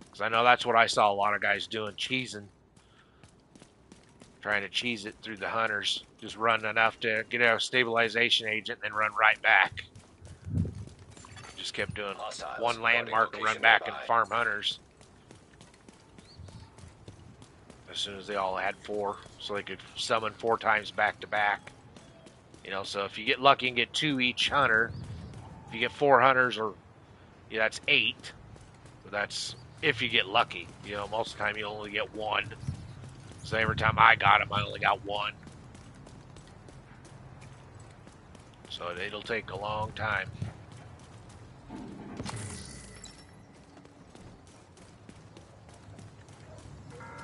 Because I know that's what I saw a lot of guys doing. Cheesing. Trying to cheese it through the hunters. Just run enough to get a stabilization agent and then run right back. Just kept doing Hostiles 1 landmark and run back and farm hunters. As soon as they all had 4. So they could summon 4 times back to back. You know, so if you get lucky and get 2 each hunter. If you get 4 hunters, or yeah, that's 8. But that's if you get lucky. You know, most of the time you only get 1. So every time I got them, I only got 1. So it'll take a long time.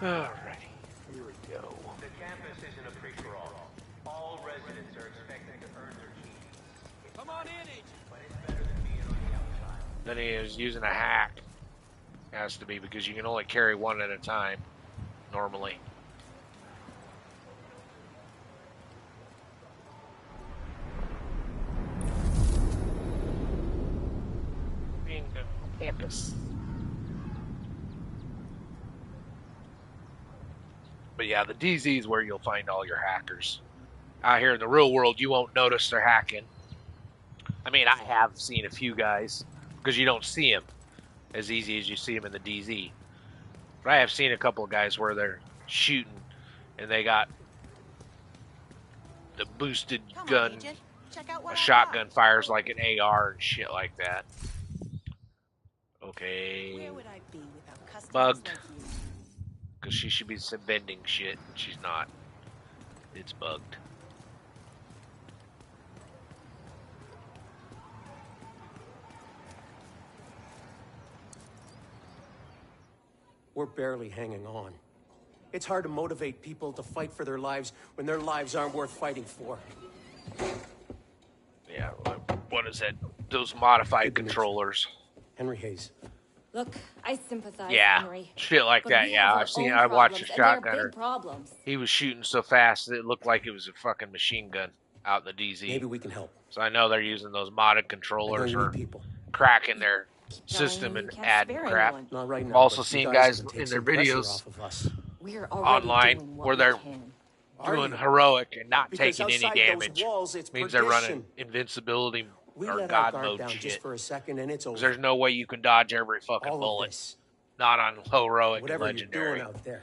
Alrighty, here we go. The campus isn't a free-for-all. All residents are expected to earn their keys. Come on in, Agent. But it's better than being on the outside. Then he is using a hack. Has to be, because you can only carry 1 at a time, normally. Campus. But yeah, the DZ is where you'll find all your hackers. Out here in the real world, you won't notice they're hacking. I mean, I have seen a few guys, because you don't see them as easy as you see them in the DZ. But I have seen a couple of guys where they're shooting, and they got the boosted gun. A shotgun fires like an AR and shit like that. Okay. Where would I be without customers Bugged. like you? Because she should be bending shit. She's not. It's bugged. We're barely hanging on. It's hard to motivate people to fight for their lives when their lives aren't worth fighting for. Yeah, what is it? Those modified controllers. Henry Hayes. Look, I sympathize, Yeah, Henry. shit like But that, we yeah. have our I've own watched a problems, and they're shotgunner. big problems. He was shooting so fast that it looked like it was a fucking machine gun out in the DZ. Maybe we can help. So I know they're using those modded controllers you need or people. cracking their system and adding crap. Not right I've now, also but seen you guys can take in their some pressure videos off of us. We're already online doing what where we they're can. doing heroic and not Because taking any outside those damage. walls, it's Means they're running perdition. invincibility We or let our God guard mode down shit. just for a second, and it's 'Cause over. there's no way you can dodge every fucking All of bullet. this. Not on heroic and Whatever legendary. you're doing out there,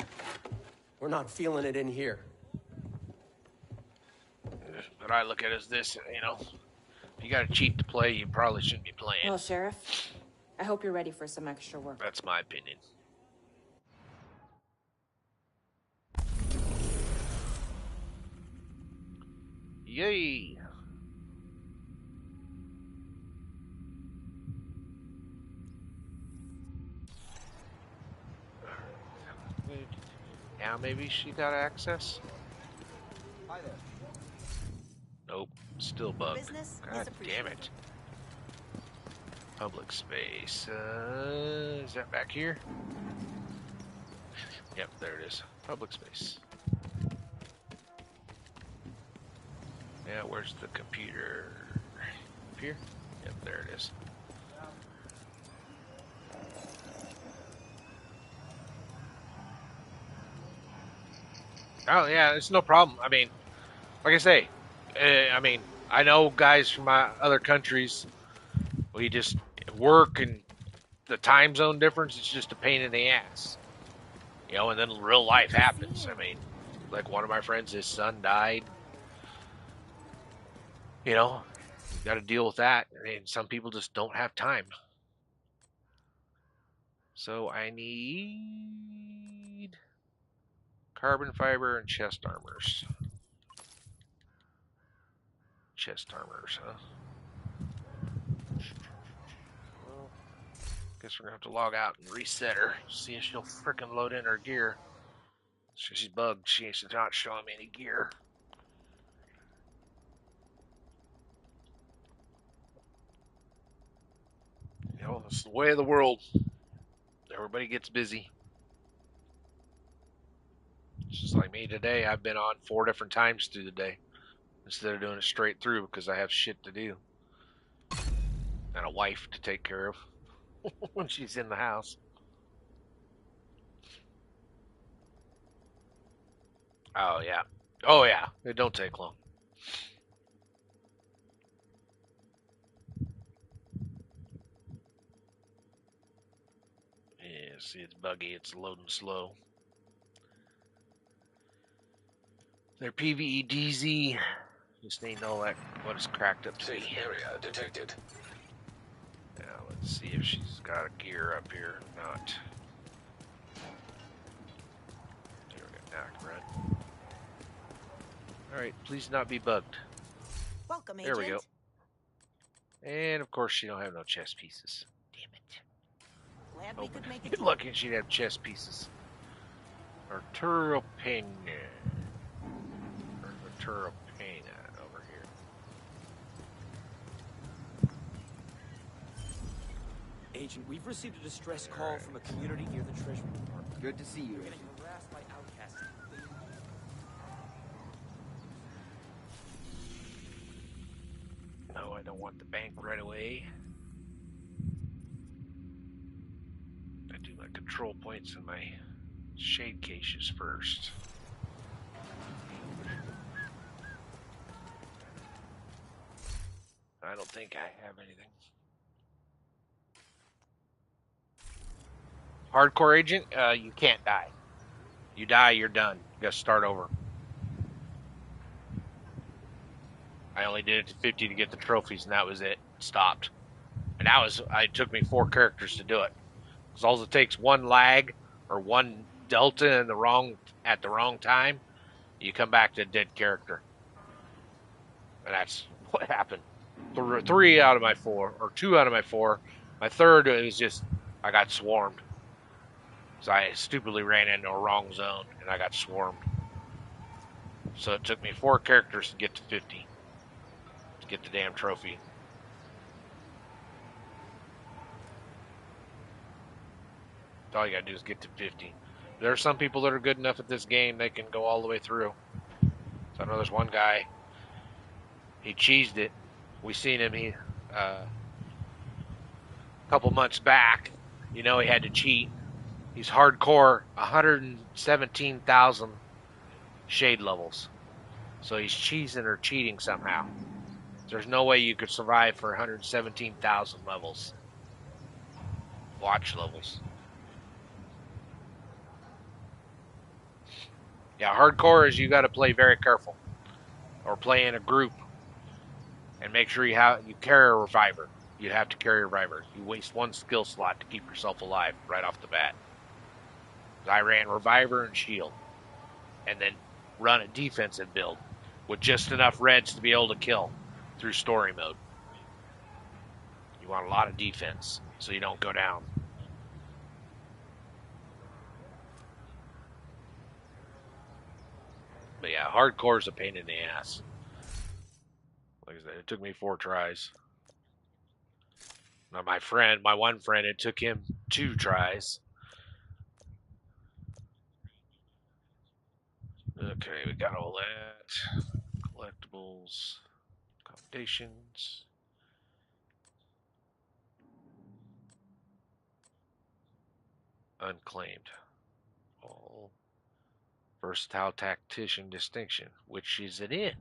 We're not feeling it in here. But I look at it as this, you know, if you got to cheat to play, you probably shouldn't be playing. Well, Sheriff, I hope you're ready for some extra work. That's my opinion. Yay! Now maybe she got access? Hi there. Nope, still bugged. Business God damn it. Public space. Is that back here? Yep, there it is. Public space. Yeah, where's the computer? Up here? Yep, there it is. Oh, yeah, it's no problem. I mean, like I say, I mean, I know guys from my other countries, we just work and the time zone difference is just a pain in the ass. You know, and then real life happens. I mean, like one of my friends, his son died. You know, got to deal with that. I mean, some people just don't have time. So I need carbon fiber and chest armors. Chest armors, huh? Well, guess we're gonna have to log out and reset her. See if she'll frickin' load in her gear. She's bugged. She's not showing me any gear. You know, it's the way of the world. Everybody gets busy. It's just like me today. I've been on 4 different times through the day instead of doing it straight through because I have shit to do and a wife to take care of when she's in the house. Oh, yeah. Oh, yeah. It don't take long. Yeah, see, it's buggy. It's loading slow. Their PVE DZ just ain't all that what it's cracked up to Safe be. area detected. Now, let's see if she's got a gear up here or not. There we go. Now I can run. Alright, please not be bugged. Welcome, There we go. And, of course, she don't have no chest pieces. Damn it. Glad we could make it. You're lucky she'd have chest pieces. Arturo Pena. Arturo Pena over here. Agent, we've received a distress call from a community near the Treasury Department. Good to see you. We're getting harassed by outcasts. No, I don't want the bank right away. I do my control points and my shade caches first. I don't think I have anything. Hardcore agent, you can't die. You die, you're done. You gotta start over. I only did it to 50 to get the trophies, and that was it. Stopped. And that was, it took me 4 characters to do it. Because all it takes one lag or one delta in at the wrong time, you come back to a dead character. And that's what happened. 3 out of my 4, or 2 out of my 4. My third, it was just, I got swarmed. So I stupidly ran into a wrong zone, and I got swarmed. So it took me 4 characters to get to 50. To get the damn trophy. All you gotta do is get to 50. There are some people that are good enough at this game, they can go all the way through. So I know there's one guy, he cheesed it. We seen him, a couple months back. You know he had to cheat. He's hardcore, 117,000 shade levels. So he's cheesing or cheating somehow. There's no way you could survive for 117,000 levels. Watch levels. Yeah, hardcore is you got to play very careful, or play in a group, and make sure you carry a reviver. You have to carry a reviver. You waste one skill slot to keep yourself alive right off the bat. I ran reviver and shield, and then run a defensive build with just enough reds to be able to kill through story mode. You want a lot of defense so you don't go down. But yeah, hardcore is a pain in the ass. Like I said, it took me 4 tries. Now my one friend, it took him 2 tries. Okay, we got all that. Collectibles, accommodations. Unclaimed. All versatile tactician distinction. Which is it in?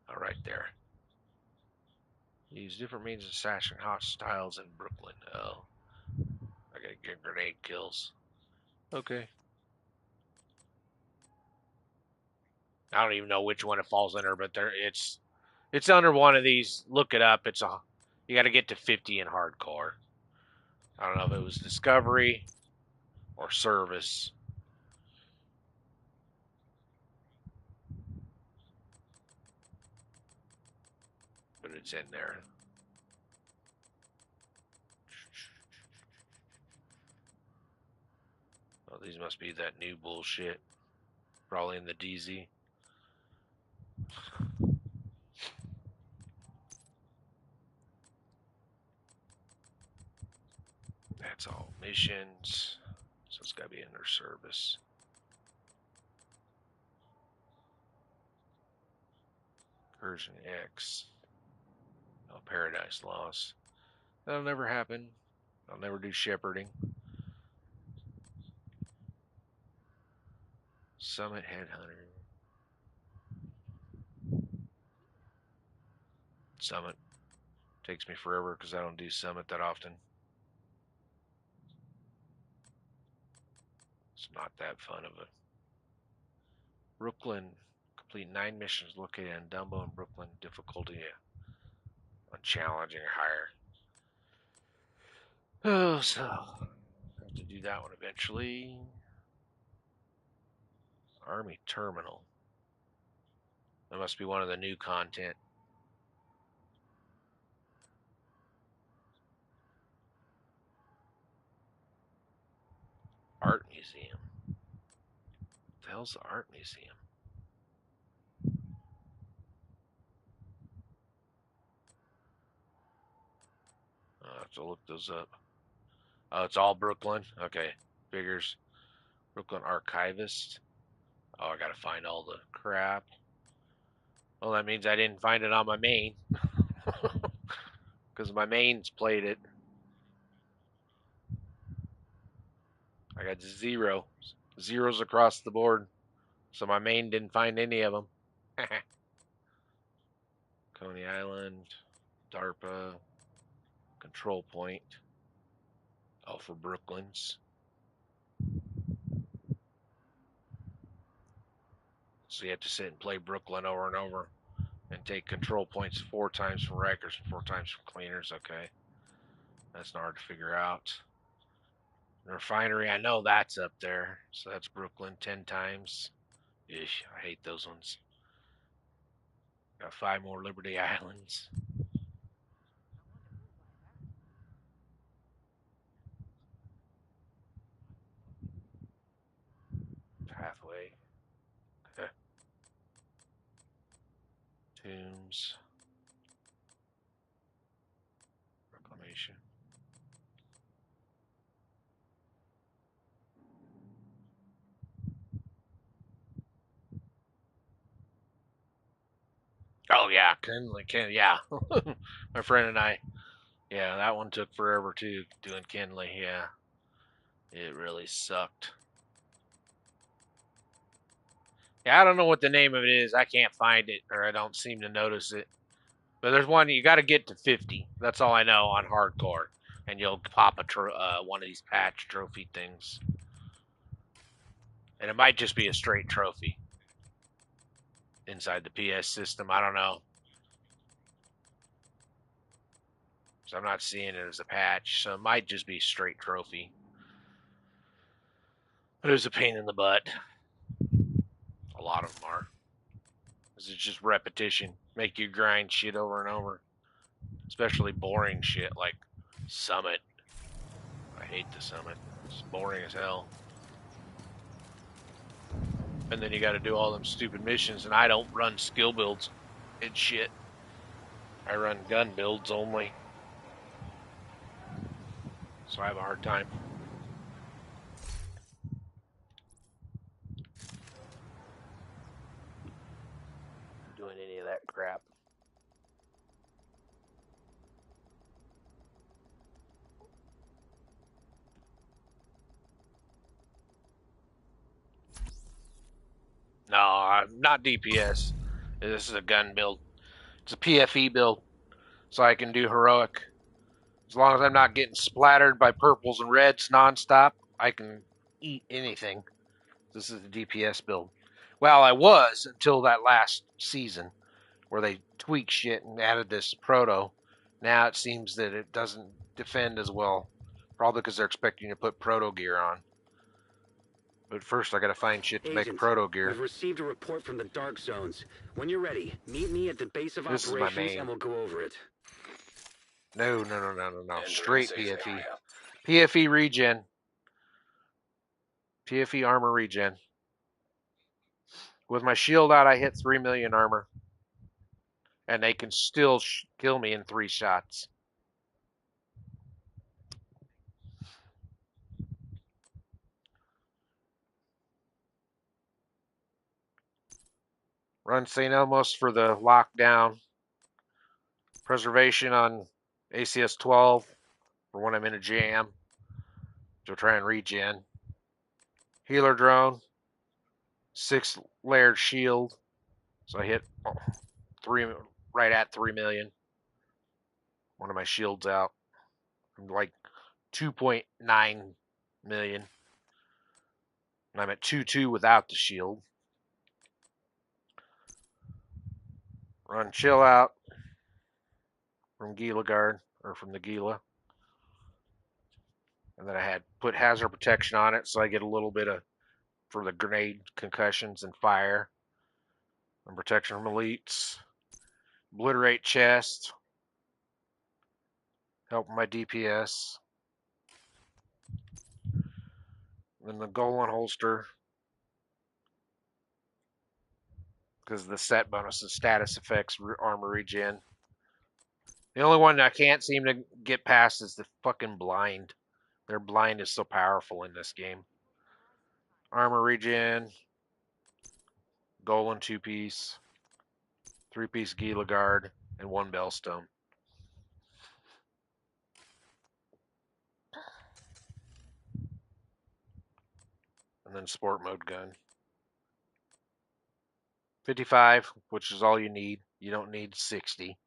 Oh, right there. Use different means of assassin hostiles in Brooklyn. Oh. I gotta get grenade kills. Okay. I don't even know which one it falls under, but it's under one of these. Look it up. You got to get to 50 in hardcore. I don't know if it was discovery or service. But it's in there. Oh, these must be that new bullshit. Probably in the DZ. That's all missions. So it's got to be under service. Version X. Oh, Paradise Lost. That'll never happen. I'll never do shepherding. Summit Headhunter. Summit. Takes me forever because I don't do Summit that often. It's not that fun of a. Brooklyn. Complete 9 missions located in Dumbo and Brooklyn. Difficulty on challenging or higher. Oh, so have to do that one eventually. Army Terminal. That must be one of the new content. Art Museum. What the hell's the Art Museum? I'll have to look those up. Oh, it's all Brooklyn? Okay. Figures. Brooklyn Archivist. Oh, I gotta find all the crap. Well, that means I didn't find it on my main. Because my main's played it. I got 0. Zeros across the board. So my main didn't find any of them. Coney Island. DARPA. Control Point. Oh, for Brooklyn's. So you have to sit and play Brooklyn over and over. And take control points 4 times from wreckers and 4 times from cleaners. Okay. That's not hard to figure out. The refinery, I know that's up there. So that's Brooklyn 10 times. Ish, I hate those ones. Got 5 more Liberty Islands. Pathway. Tombs. Reclamation. Oh yeah, yeah. My friend and I. Yeah, that one took forever too, doing Kinley, yeah. It really sucked. Yeah, I don't know what the name of it is. I can't find it, or I don't seem to notice it. But there's one, you got to get to 50. That's all I know on hardcore. And you'll pop one of these patch trophy things. And it might just be a straight trophy inside the PS system. I don't know. So I'm not seeing it as a patch. So it might just be straight trophy. But it was a pain in the butt. A lot of them are. It's just repetition. Make you grind shit over and over. Especially boring shit like Summit. I hate the Summit. It's boring as hell. And then you gotta do all them stupid missions, and I don't run skill builds and shit. I run gun builds only. So I have a hard time. Doing any of that crap. No, not DPS. This is a gun build. It's a PFE build. So I can do heroic. As long as I'm not getting splattered by purples and reds nonstop, I can eat anything. This is the DPS build. Well, I was until that last season where they tweaked shit and added this proto. Now it seems that it doesn't defend as well. Probably because they're expecting you to put proto gear on. But first I gotta find shit to make proto gear. We've received a report from the Dark Zones. When you're ready, meet me at the base of This is my operations main. and we'll go over it. No. Straight PFE. PFE regen. PFE armor regen. With my shield out, I hit 3 million armor. And they can still kill me in 3 shots. Run St. Elmo's for the lockdown. Preservation on ACS 12 for when I'm in a jam. To try and regen. Healer drone. 6 layered shield. So I hit 3 right at 3 million. One of my shields out. I'm like 2.9 million. And I'm at 2.2 without the shield. Run chill out from Gila Guard, or from the Gila. And then I had put hazard protection on it so I get a little bit of, for the grenade concussions and fire. And protection from elites. Obliterate chest. Help my DPS. And the Golan holster. Because the set bonuses, status effects, armor regen. The only one I can't seem to get past is the fucking blind. Their blind is so powerful in this game. Armor regen. Golan 2-piece. 3-piece Gila Guard. And 1 Bellstone. And then sport mode gun. 55, which is all you need. You don't need 60.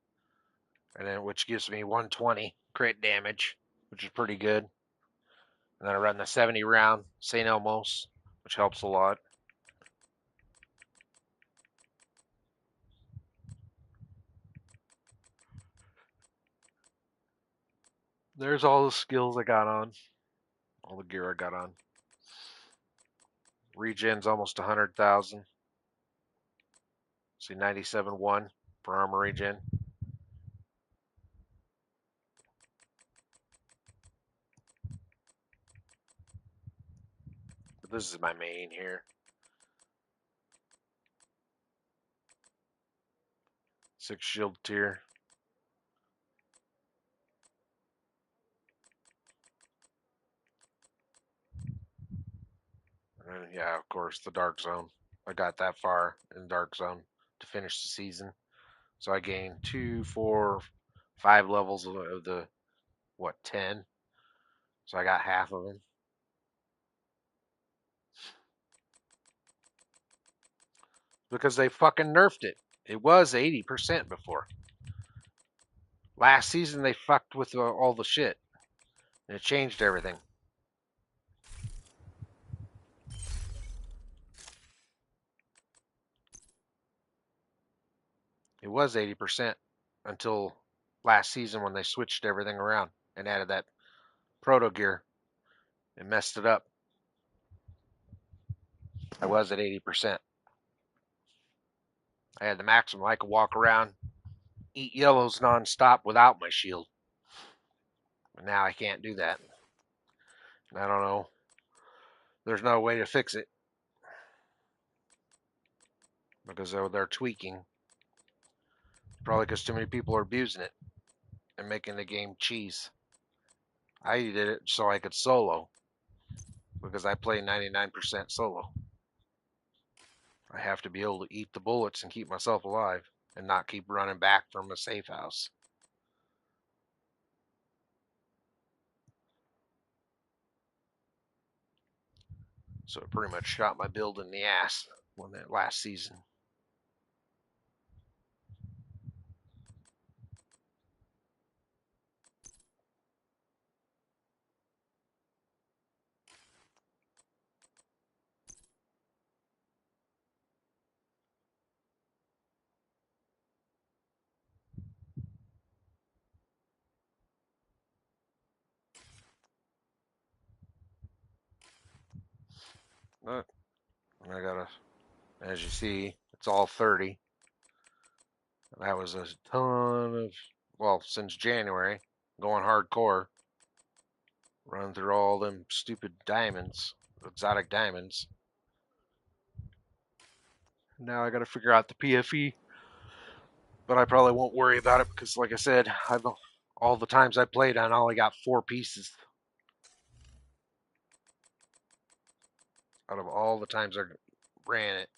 And then which gives me 120 crit damage, which is pretty good. And then I run the 70 round St. Elmo's, which helps a lot. There's all the skills I got on. All the gear I got on. Regen's almost 100,000. See 97.1 for armor regen. But this is my main here. 6 shield tier. And then, yeah, of course, the Dark Zone. I got that far in Dark Zone to finish the season. So I gained 2, 4, 5 levels of the, 10? So I got half of them. Because they fucking nerfed it. It was 80% before. Last season they fucked with all the shit. And it changed everything. It was 80% until last season when they switched everything around and added that proto gear. It messed it up. I was at 80%. I had the maximum. I could walk around, eat yellows nonstop without my shield. But now I can't do that. I don't know. There's no way to fix it because they're tweaking. Probably because too many people are abusing it and making the game cheese. I did it so I could solo because I play 99% solo. I have to be able to eat the bullets and keep myself alive and not keep running back from a safe house. So it pretty much shot my build in the ass when that last season. But I gotta, as you see, it's all 30. That was a ton of, well, since January, going hardcore, run through all them stupid diamonds, exotic diamonds. Now I gotta figure out the PFE, but I probably won't worry about it because, like I said, all the times I played, I only got 4 pieces. Out of all the times I ran it.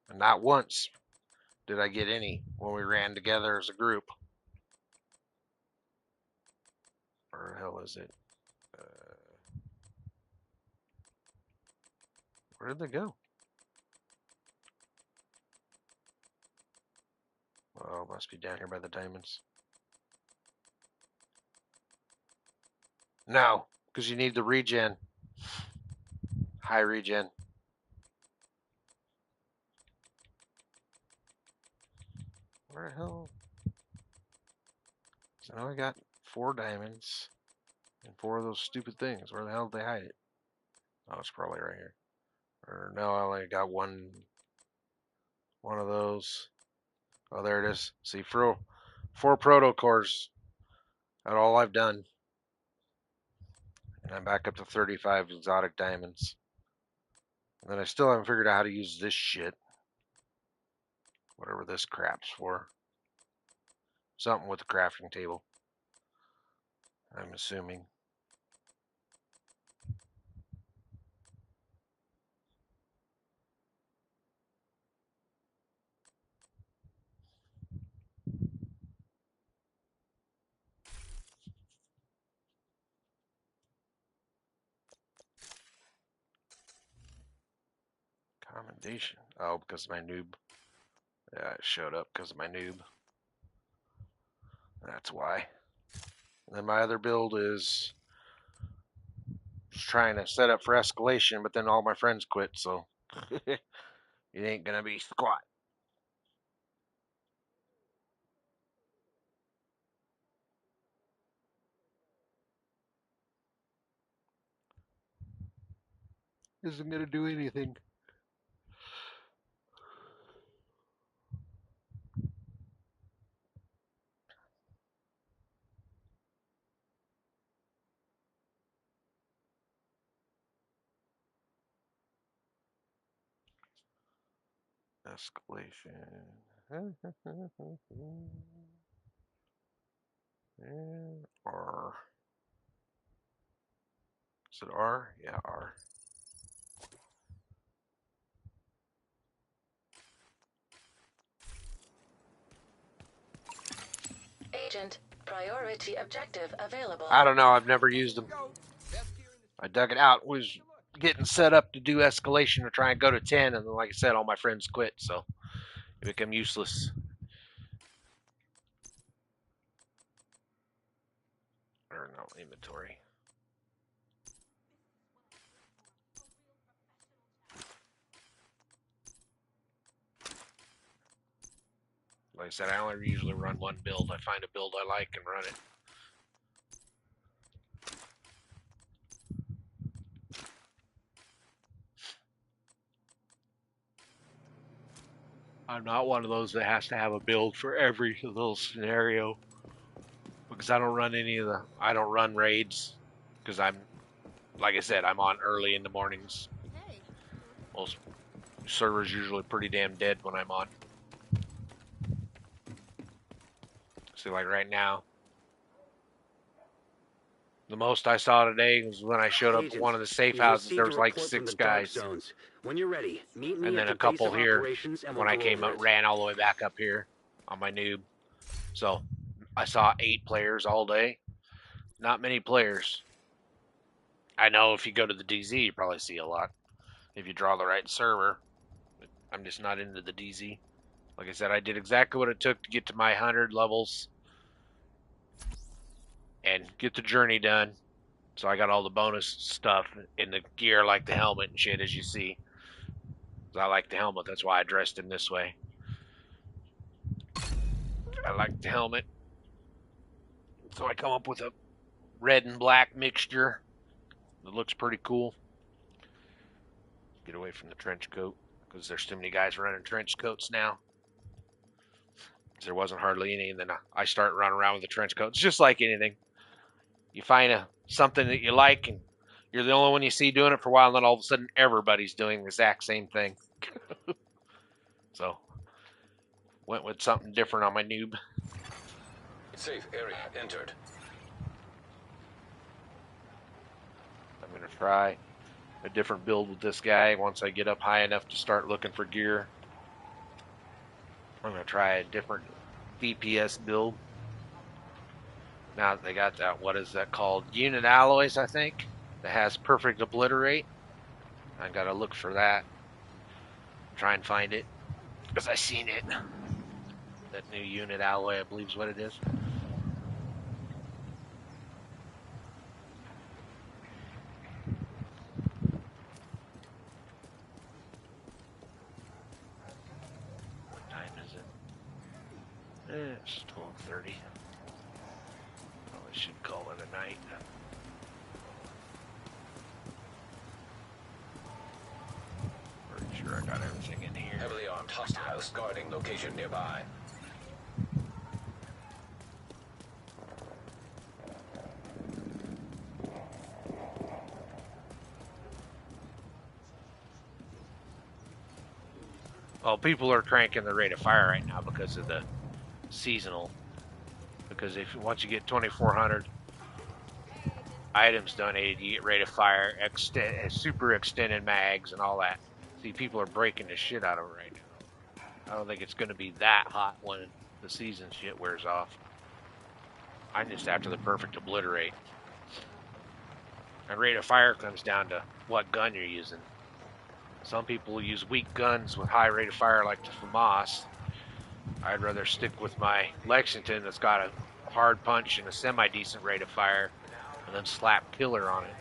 And not once did I get any when we ran together as a group. Where the hell is it? Where did they go? Oh, must be down here by the diamonds. No, because you need the regen. High regen. Where the hell? So now I got 4 diamonds and 4 of those stupid things. Where the hell did they hide it? Oh, it's probably right here. Or no, I only got one of those. Oh, there it is. See, 4 proto cores. That's all I've done. And I'm back up to 35 exotic diamonds. And then I still haven't figured out how to use this shit. Whatever this crap's for. Something with the crafting table. I'm assuming. Commendation. Oh, because of my noob. Yeah, it showed up because of my noob. That's why. And then my other build is just trying to set up for escalation, but then all my friends quit, so it ain't gonna be squat. Isn't gonna do anything. Escalation. And R. Is it R? Yeah, R. Agent, priority objective available. I don't know. I've never used them. I dug it out. Was getting set up to do escalation to try and go to 10, and then, like I said, all my friends quit, so it became useless. Or no, inventory. Like I said, I only usually run one build. I find a build I like and run it. I'm not one of those that has to have a build for every little scenario, because I don't run raids, because like I said, I'm on early in the mornings. Most servers usually pretty damn dead when I'm on. See, like right now, the most I saw today was when I showed up at one of the safe houses. There was like 6 guys. When you're ready, meet me And then at a the base couple of here operations and when we'll I go came over up, it. ran all the way back up here on my noob. So I saw 8 players all day. Not many players. I know if you go to the DZ, you probably see a lot. If you draw the right server. I'm just not into the DZ. Like I said, I did exactly what it took to get to my 100 levels and get the journey done. So I got all the bonus stuff in the gear, like the helmet and shit, as you see. I like the helmet. That's why I dressed him this way. I like the helmet. So I come up with a red and black mixture that looks pretty cool. Get away from the trench coat, because there's too many guys running trench coats now. There wasn't hardly any, and then I start running around with the trench coat. It's just like anything. You find something that you like, and you're the only one you see doing it for a while, and then all of a sudden everybody's doing the exact same thing. So, went with something different on my noob. Safe area entered. I'm going to try a different build with this guy once I get up high enough to start looking for gear. I'm going to try a different DPS build. Now that they got that, what is that called? Unit alloys, I think, that has perfect obliterate. I got to look for that. Try and find it, because I seen it. That new unit alloy, I believe is what it is. What time is it? It's 12:30. Probably should call it a night. Pretty sure I got everything in here. Heavily armed hostiles guarding location nearby. Well, people are cranking the rate of fire right now because of the seasonal. Because once you get 2,400 items donated, you get rate of fire, super extended mags, and all that. See, people are breaking the shit out of it right now. I don't think it's going to be that hot when the season shit wears off. I'm just after the perfect obliterate. And rate of fire comes down to what gun you're using. Some people use weak guns with high rate of fire like the FAMAS. I'd rather stick with my Lexington that's got a hard punch and a semi-decent rate of fire, and then slap killer on it.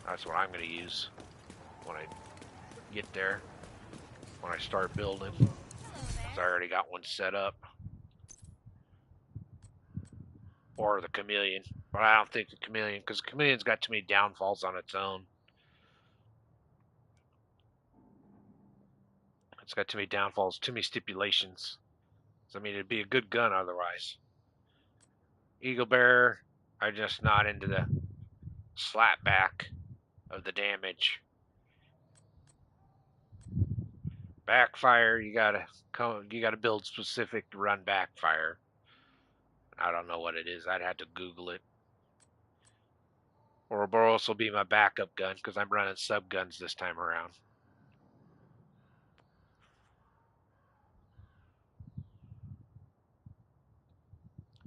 That's what I'm going to use when I get there, when I start building. Because I already got one set up. Or the Chameleon. But I don't think the Chameleon, because the Chameleon's got too many downfalls on its own. It's got too many downfalls, too many stipulations. I mean, it'd be a good gun otherwise. Eagle Bearer, I'm just not into the slap back of the damage. Backfire, you gotta build specific to run backfire. I don't know what it is. I'd have to Google it. Ouroboros will be my backup gun because I'm running sub guns this time around.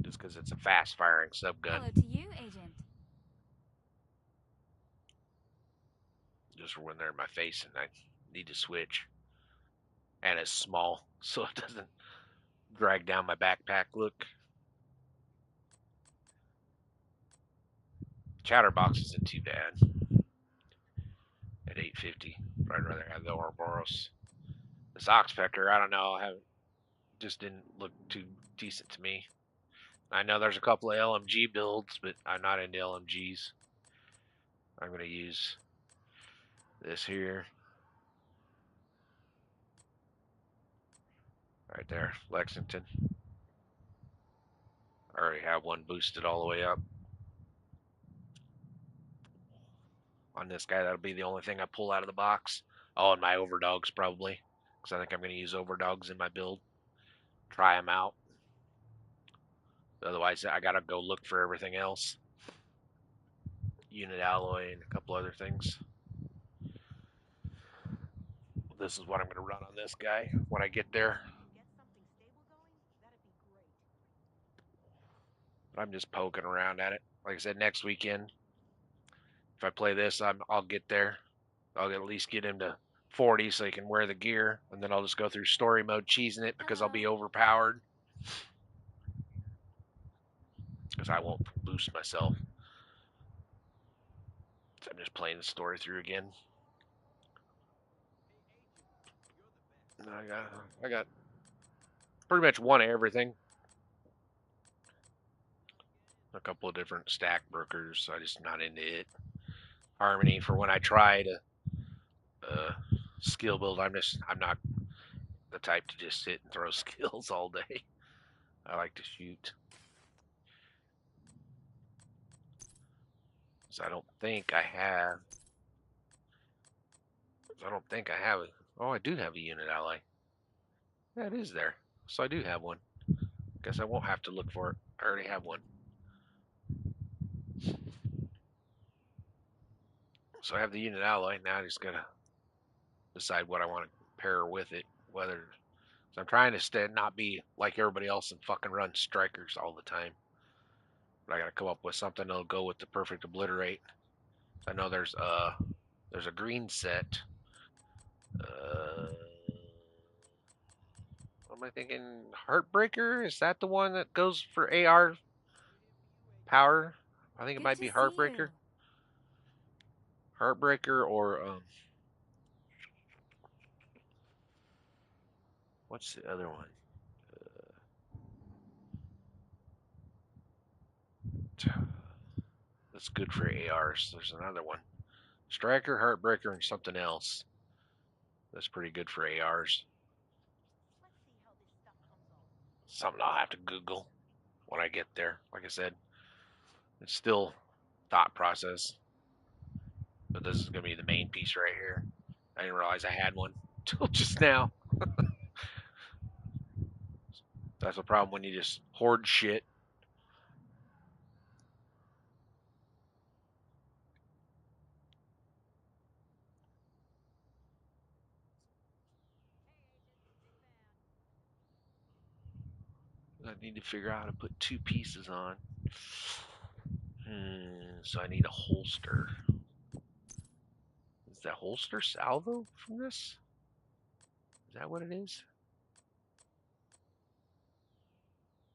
Just because it's a fast firing sub gun. Hello to you, Agent. Just when they're in my face and I need to switch. And it's small, so it doesn't drag down my backpack look. Chatterbox isn't too bad. At 850. But I'd rather have the Ouroboros. This Oxpecker, I don't know. Just didn't look too decent to me. I know there's a couple of LMG builds, but I'm not into LMGs. I'm going to use this here. Right there, Lexington. I already have one boosted all the way up. On this guy, that'll be the only thing I pull out of the box. Oh, and my overdogs probably, because I think I'm going to use overdogs in my build. Try them out. Otherwise, I got to go look for everything else. Unit alloy and a couple other things. This is what I'm going to run on this guy when I get there. I'm just poking around at it. Like I said, next weekend, if I play this, I'll get there. I'll at least get him to 40 so he can wear the gear, and then I'll just go through story mode cheesing it because I'll be overpowered. Because I won't boost myself. So I'm just playing the story through again. I got pretty much one of everything. A couple of different stack brokers, so I'm just not into it. Harmony for when I try to skill build. I'm not the type to just sit and throw skills all day. I like to shoot. So I don't think I have it. Oh, I do have a unit ally. Yeah, it is there. So I do have one. Guess I won't have to look for it. I already have one. So I have the unit ally. Now I just gotta decide what I want to pair with it. Whether so I'm trying to not be like everybody else and fucking run strikers all the time. But I gotta come up with something that'll go with the perfect obliterate. I know there's a green set. What am I thinking? Heartbreaker? Is that the one that goes for AR power? I think it might be Heartbreaker. Heartbreaker or what's the other one? That's good for ARs. There's another one. Striker, Heartbreaker, and something else. That's pretty good for ARs. Something I'll have to Google when I get there. Like I said, it's still thought process. But this is going to be the main piece right here. I didn't realize I had one till just now. That's the problem when you just hoard shit. I need to figure out how to put two pieces on. So I need a holster. Is that holster salvo from this? Is that what it is?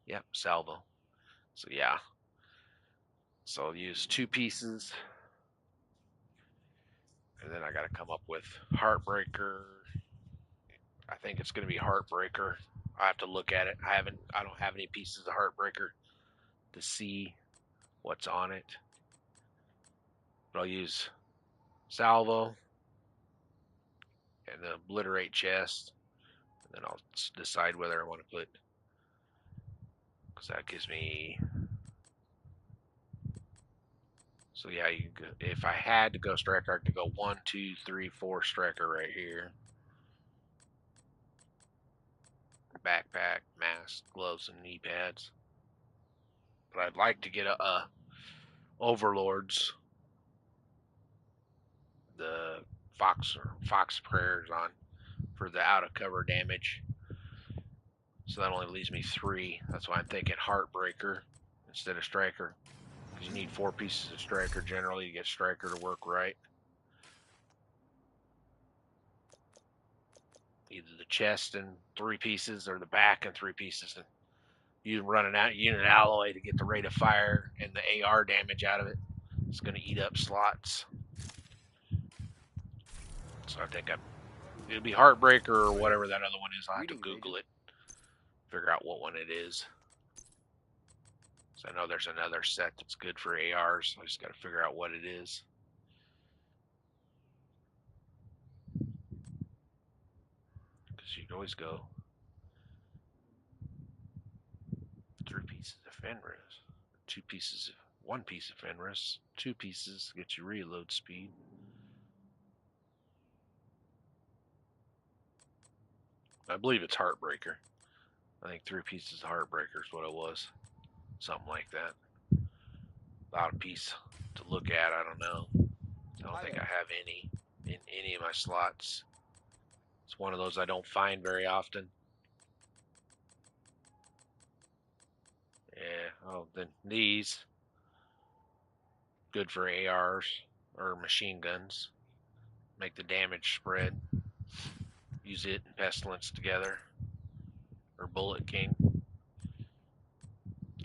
Yep, salvo. So yeah. So I'll use two pieces. And then I got to come up with Heartbreaker. I think it's going to be Heartbreaker. I have to look at it. I don't have any pieces of Heartbreaker to see what's on it. But I'll use salvo and the obliterate chest. And then I'll decide whether I want to put, because that gives me. So yeah, if I had to go striker, I could go 1, 2, 3, 4 striker right here. Backpack, mask, gloves, and knee pads. But I'd like to get a Overlords, the Fox prayers on for the out of cover damage. So that only leaves me 3. That's why I'm thinking Heartbreaker instead of Striker. Because you need 4 pieces of Striker generally to get Striker to work right. Either the chest and 3 pieces or the back and 3 pieces. And you running out unit alloy to get the rate of fire and the AR damage out of it. It's going to eat up slots. So I think it'll be Heartbreaker or whatever that other one is. I'll have to Google it, figure out what one it is. So I know there's another set that's good for ARs. I just got to figure out what it is. Because you can always go 3 pieces of Fenris, 2 pieces, 1 piece of Fenris, 2 pieces get you reload speed. I believe it's Heartbreaker. I think 3 pieces of Heartbreaker is what it was. Something like that. About a piece to look at, I don't know. I don't think I have any in any of my slots. It's one of those I don't find very often. Yeah, oh, then these. Good for ARs or machine guns. Make the damage spread. Use it and Pestilence together. Or Bullet King.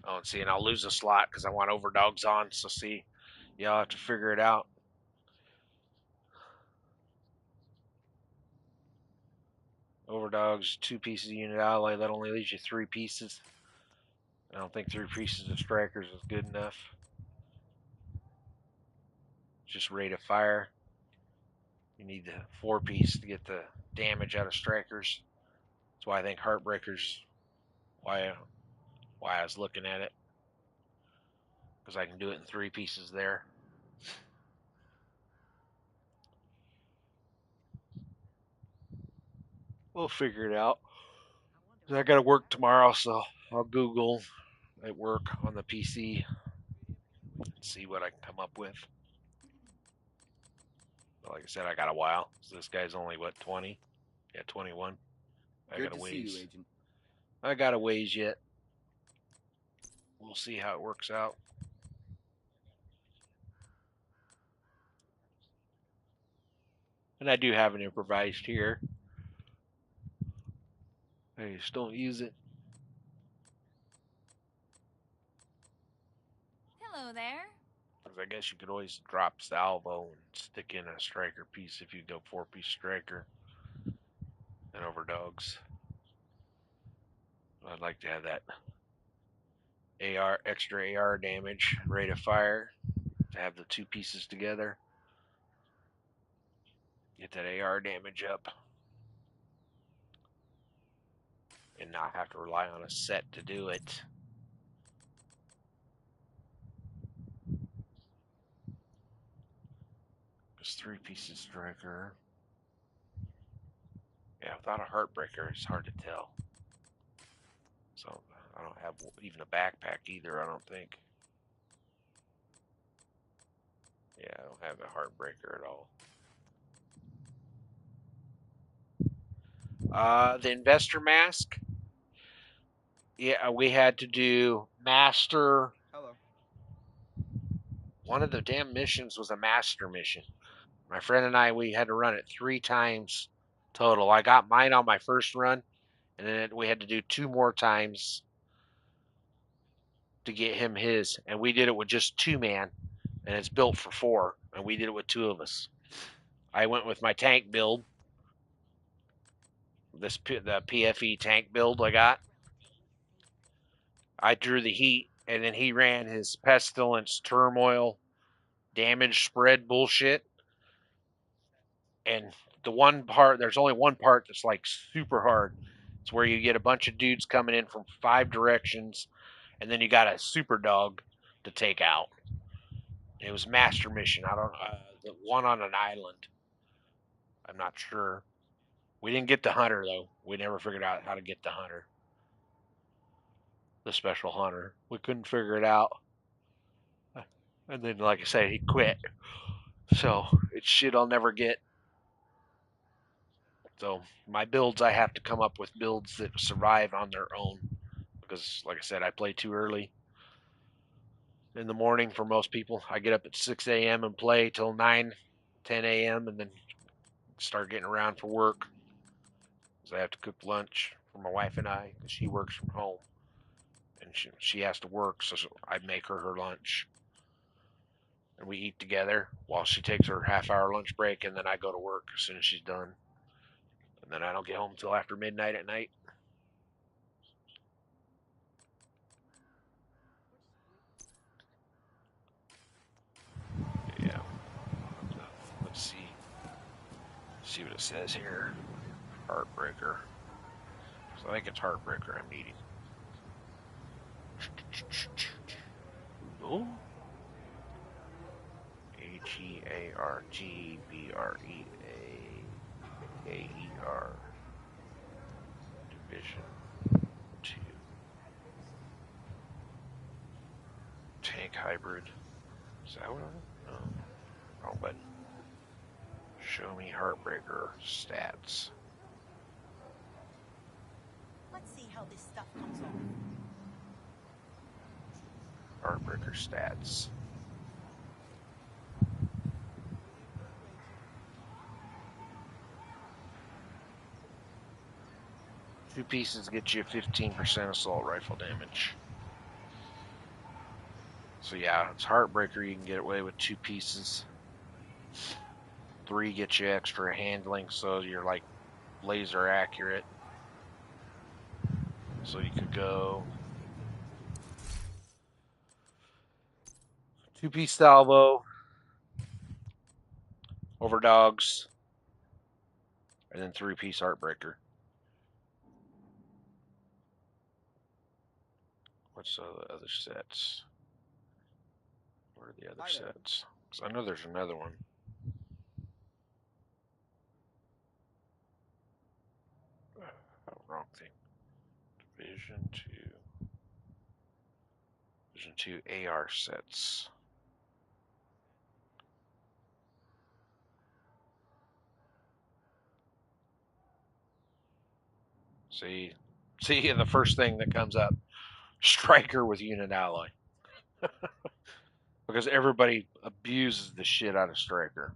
Oh, and see, and I'll lose a slot because I want Overdogs on, so see, y'all have to figure it out. Overdogs, 2 pieces of unit ally, that only leaves you 3 pieces. I don't think 3 pieces of Strikers is good enough. Just rate of fire. You need the 4 piece to get the damage out of Strikers. That's why I think Heartbreakers, why I was looking at it. Because I can do it in 3 pieces there. We'll figure it out. I got to work tomorrow, so I'll Google at work on the PC and see what I can come up with. But like I said, I got a while. So this guy's only, what, 20? Yeah, 21. I got a ways. See you, Agent. I got a ways yet. We'll see how it works out. And I do have an improvised here. I just don't use it. Hello there. Because I guess you could always drop salvo and stick in a striker piece if you go 4-piece striker and overdogs. I'd like to have that AR, extra AR damage, rate of fire, to have the 2 pieces together. Get that AR damage up. And not have to rely on a set to do it. Just 3 pieces striker. Yeah, without a Heartbreaker, it's hard to tell. So, I don't have even a backpack either, I don't think. Yeah, I don't have a Heartbreaker at all. The Investor Mask. Yeah, we had to do Master. Hello. One of the damn missions was a Master mission. My friend and I, we had to run it 3 times total. I got mine on my first run, and then we had to do 2 more times to get him his. And we did it with just 2 man, and it's built for 4, and we did it with 2 of us. I went with my tank build. The PFE tank build I got. I drew the heat, and then he ran his pestilence, turmoil, damage spread bullshit. And the one part, there's only one part that's like super hard. It's where you get a bunch of dudes coming in from 5 directions, and then you got a super dog to take out. It was Master Mission. I don't the one on an island. I'm not sure. We didn't get the hunter though. We never figured out how to get the hunter. The special hunter. We couldn't figure it out. And then, like I said, he quit. So it's shit I'll never get. So my builds, I have to come up with builds that survive on their own. Because, like I said, I play too early in the morning for most people. I get up at 6 a.m. and play till 9, 10 a.m. and then start getting around for work. Because I have to cook lunch for my wife and I, because she works from home. And she has to work, so I make her lunch. And we eat together while she takes her half-hour lunch break, and then I go to work as soon as she's done. And then I don't get home until after midnight at night. Yeah. Let's see. See what it says here. Heartbreaker. So I think it's Heartbreaker I'm needing. Oh. Heartbreaker. Division 2. Tank hybrid. Is that what I... No. Wrong button. Show me Heartbreaker stats. Let's see how this stuff comes off. Heartbreaker stats. Two pieces get you 15% assault rifle damage. So yeah, it's Heartbreaker. You can get away with 2 pieces. 3 gets you extra handling, so you're like laser accurate. So you could go 2-piece salvo over dogs, and then 3-piece Heartbreaker. What's the other sets? What are the other sets? Because I know there's another one. Oh, wrong thing. Division 2 AR sets. See, the first thing that comes up, Striker with unit ally. Because everybody abuses the shit out of Striker.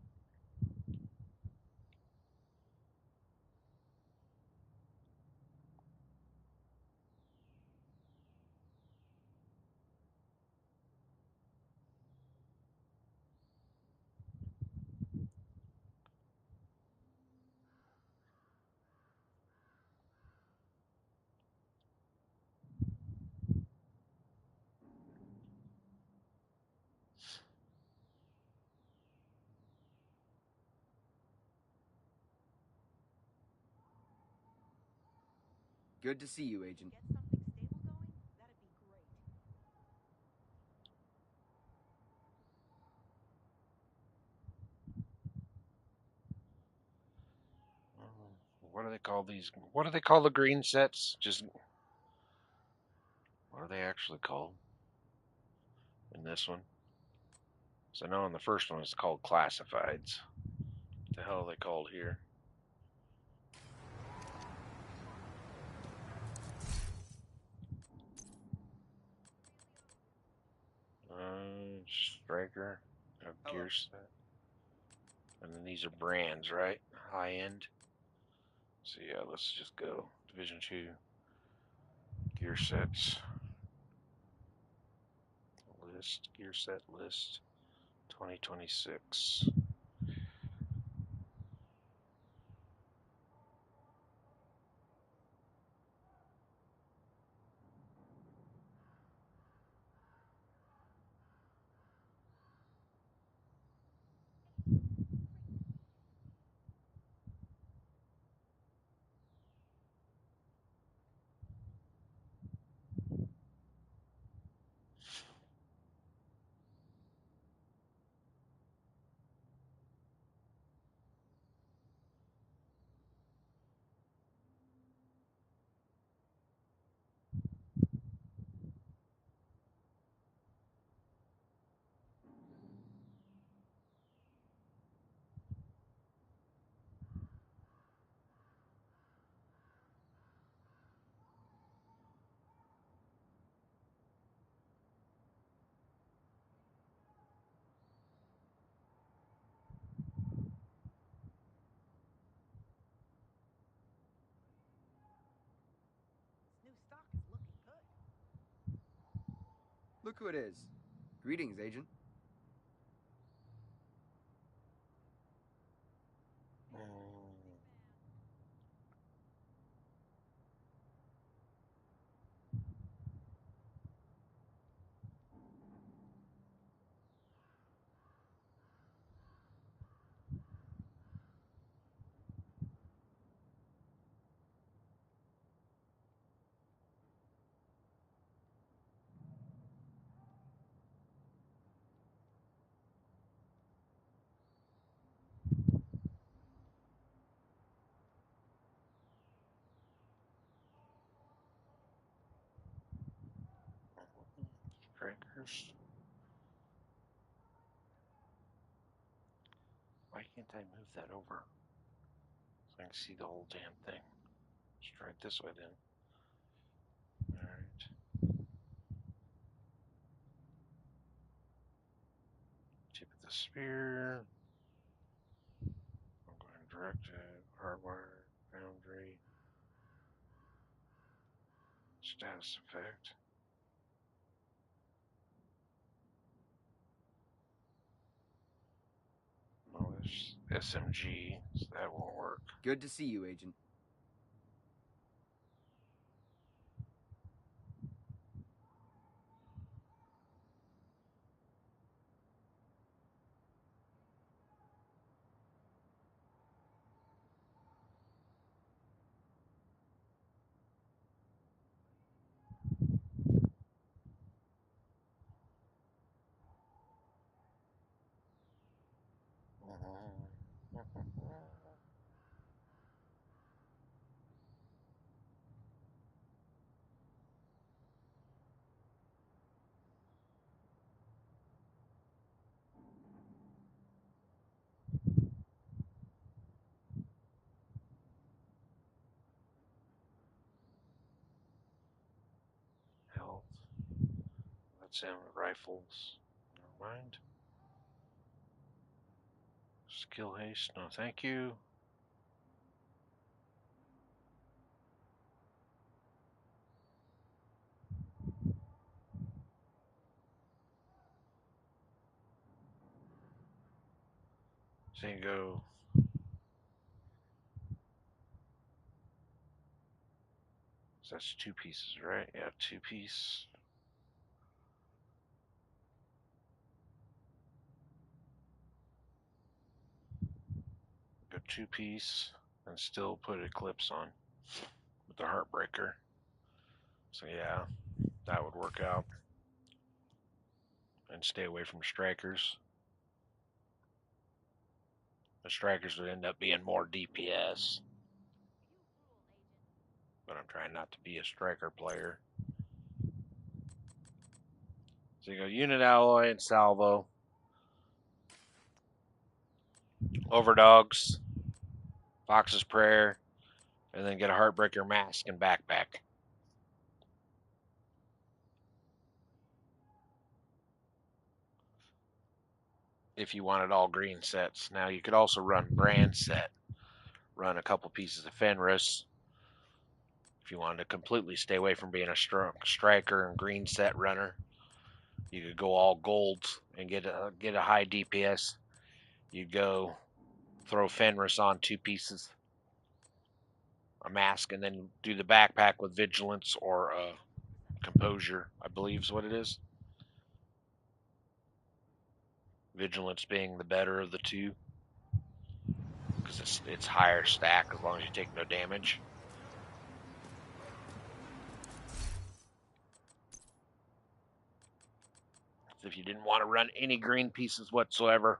Good to see you, Agent. What do they call these? What do they call the green sets? Just what are they actually called in this one? So I know in the first one it's called classifieds. What the hell are they called here? Striker, gear set, and then these are brands, right? High end. So yeah, let's just go Division 2 gear sets. List, gear set list 2026. Look who it is. Greetings, Agent. Strikers. Why can't I move that over? So I can see the whole damn thing. Strike this way then. Alright. Tip of the spear. I'm going directed, hardwire, boundary, status effect. Oh, there's SMG, so that won't work. Good to see you, Agent. Health. That's in rifles. Never mind. Skill haste, no thank you. So you can go. So that's 2 pieces, right? Yeah, 2 piece. Go 2 piece and still put Eclipse on with the Heartbreaker. So yeah, that would work out. And stay away from strikers. The strikers would end up being more DPS. But I'm trying not to be a striker player. So you go unit alloy and salvo. Overdogs. Fox's Prayer. And then get a Heartbreaker mask and backpack. If you wanted all green sets. Now you could also run brand set. Run a couple pieces of Fenris. If you wanted to completely stay away from being a striker and green set runner, you could go all golds and get a high DPS. You'd go throw Fenris on 2 pieces, a mask, and then do the backpack with Vigilance or Composure, I believe is what it is. Vigilance being the better of the two, because it's higher stack as long as you take no damage. So if you didn't want to run any green pieces whatsoever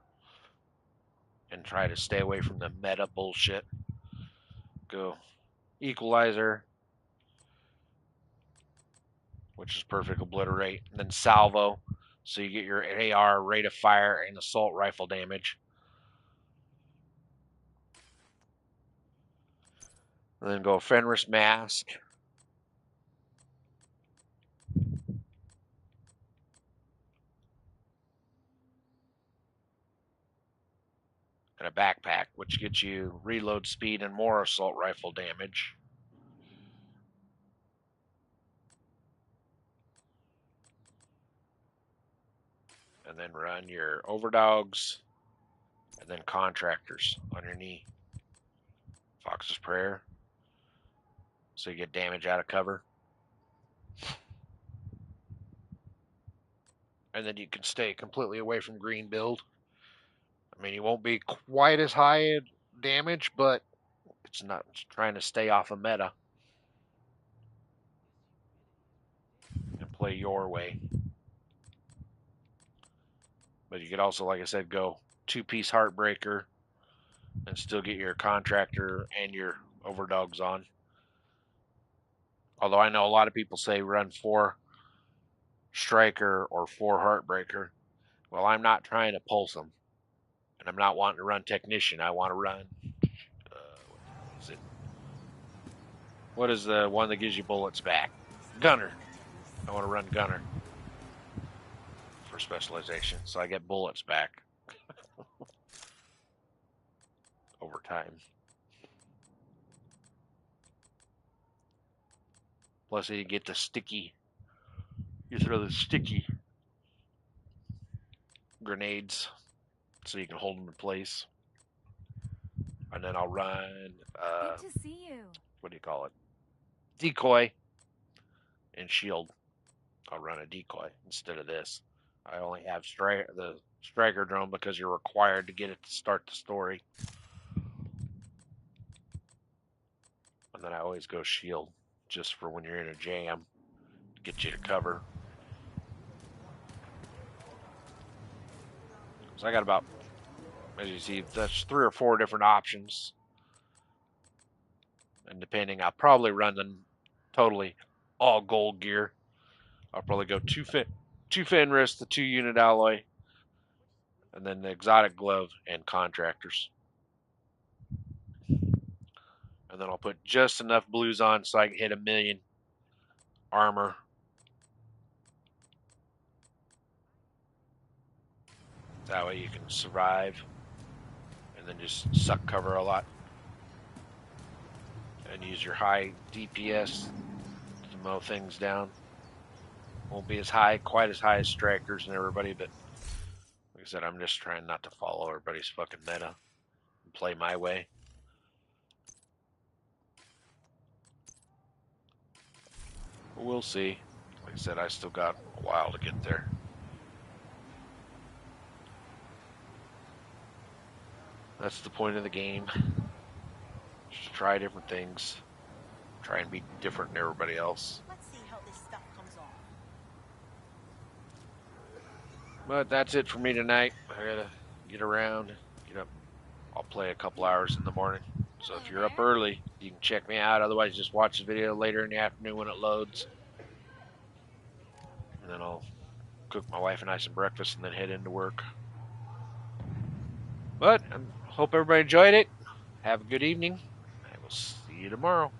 and try to stay away from the meta bullshit, go Equalizer, which is Perfect Obliterate, and then Salvo, so you get your AR, rate of fire, and assault rifle damage. And then go Fenris Mask. And a backpack, which gets you reload speed and more assault rifle damage. And then run your Overdogs and then Contractors on your knee. Fox's Prayer. So you get damage out of cover. And then you can stay completely away from green build. I mean, you won't be quite as high in damage, but it's not trying to stay off of meta. And play your way. But you could also, like I said, go 2-piece Heartbreaker and still get your Contractor and your Overdogs on. Although I know a lot of people say run 4 Striker or 4 Heartbreaker. Well, I'm not trying to pulse them. And I'm not wanting to run Technician. I want to run... what is it? What is the one that gives you bullets back? Gunner. I want to run Gunner for specialization, so I get bullets back over time. Plus, you get the sticky. You throw the sticky grenades so you can hold them in place. And then I'll run. Good to see you. What do you call it? Decoy and shield. I'll run a decoy instead of this. I only have the striker drone because you're required to get it to start the story. And then I always go shield just for when you're in a jam to get you to cover. So I got about, as you see, that's 3 or 4 different options. And depending, I'll probably run them totally all gold gear. I'll probably go 2 Fenris, the 2 unit alloy, and then the exotic glove and contractors. And then I'll put just enough blues on so I can hit 1,000,000 armor. That way you can survive and then just suck cover a lot. And use your high DPS to mow things down. Won't be as high, quite as high as strikers and everybody, but like I said, I'm just trying not to follow everybody's fucking meta and play my way. But we'll see. Like I said, I still got a while to get there. That's the point of the game. Just try different things. Try and be different than everybody else. Let's see how this stuff comes off. But that's it for me tonight. I gotta get around, get up. I'll play a couple hours in the morning. So if you're up early, you can check me out. Otherwise, just watch the video later in the afternoon when it loads. And then I'll cook my wife and I some breakfast and then head into work. But I hope everybody enjoyed it. Have a good evening. I will see you tomorrow.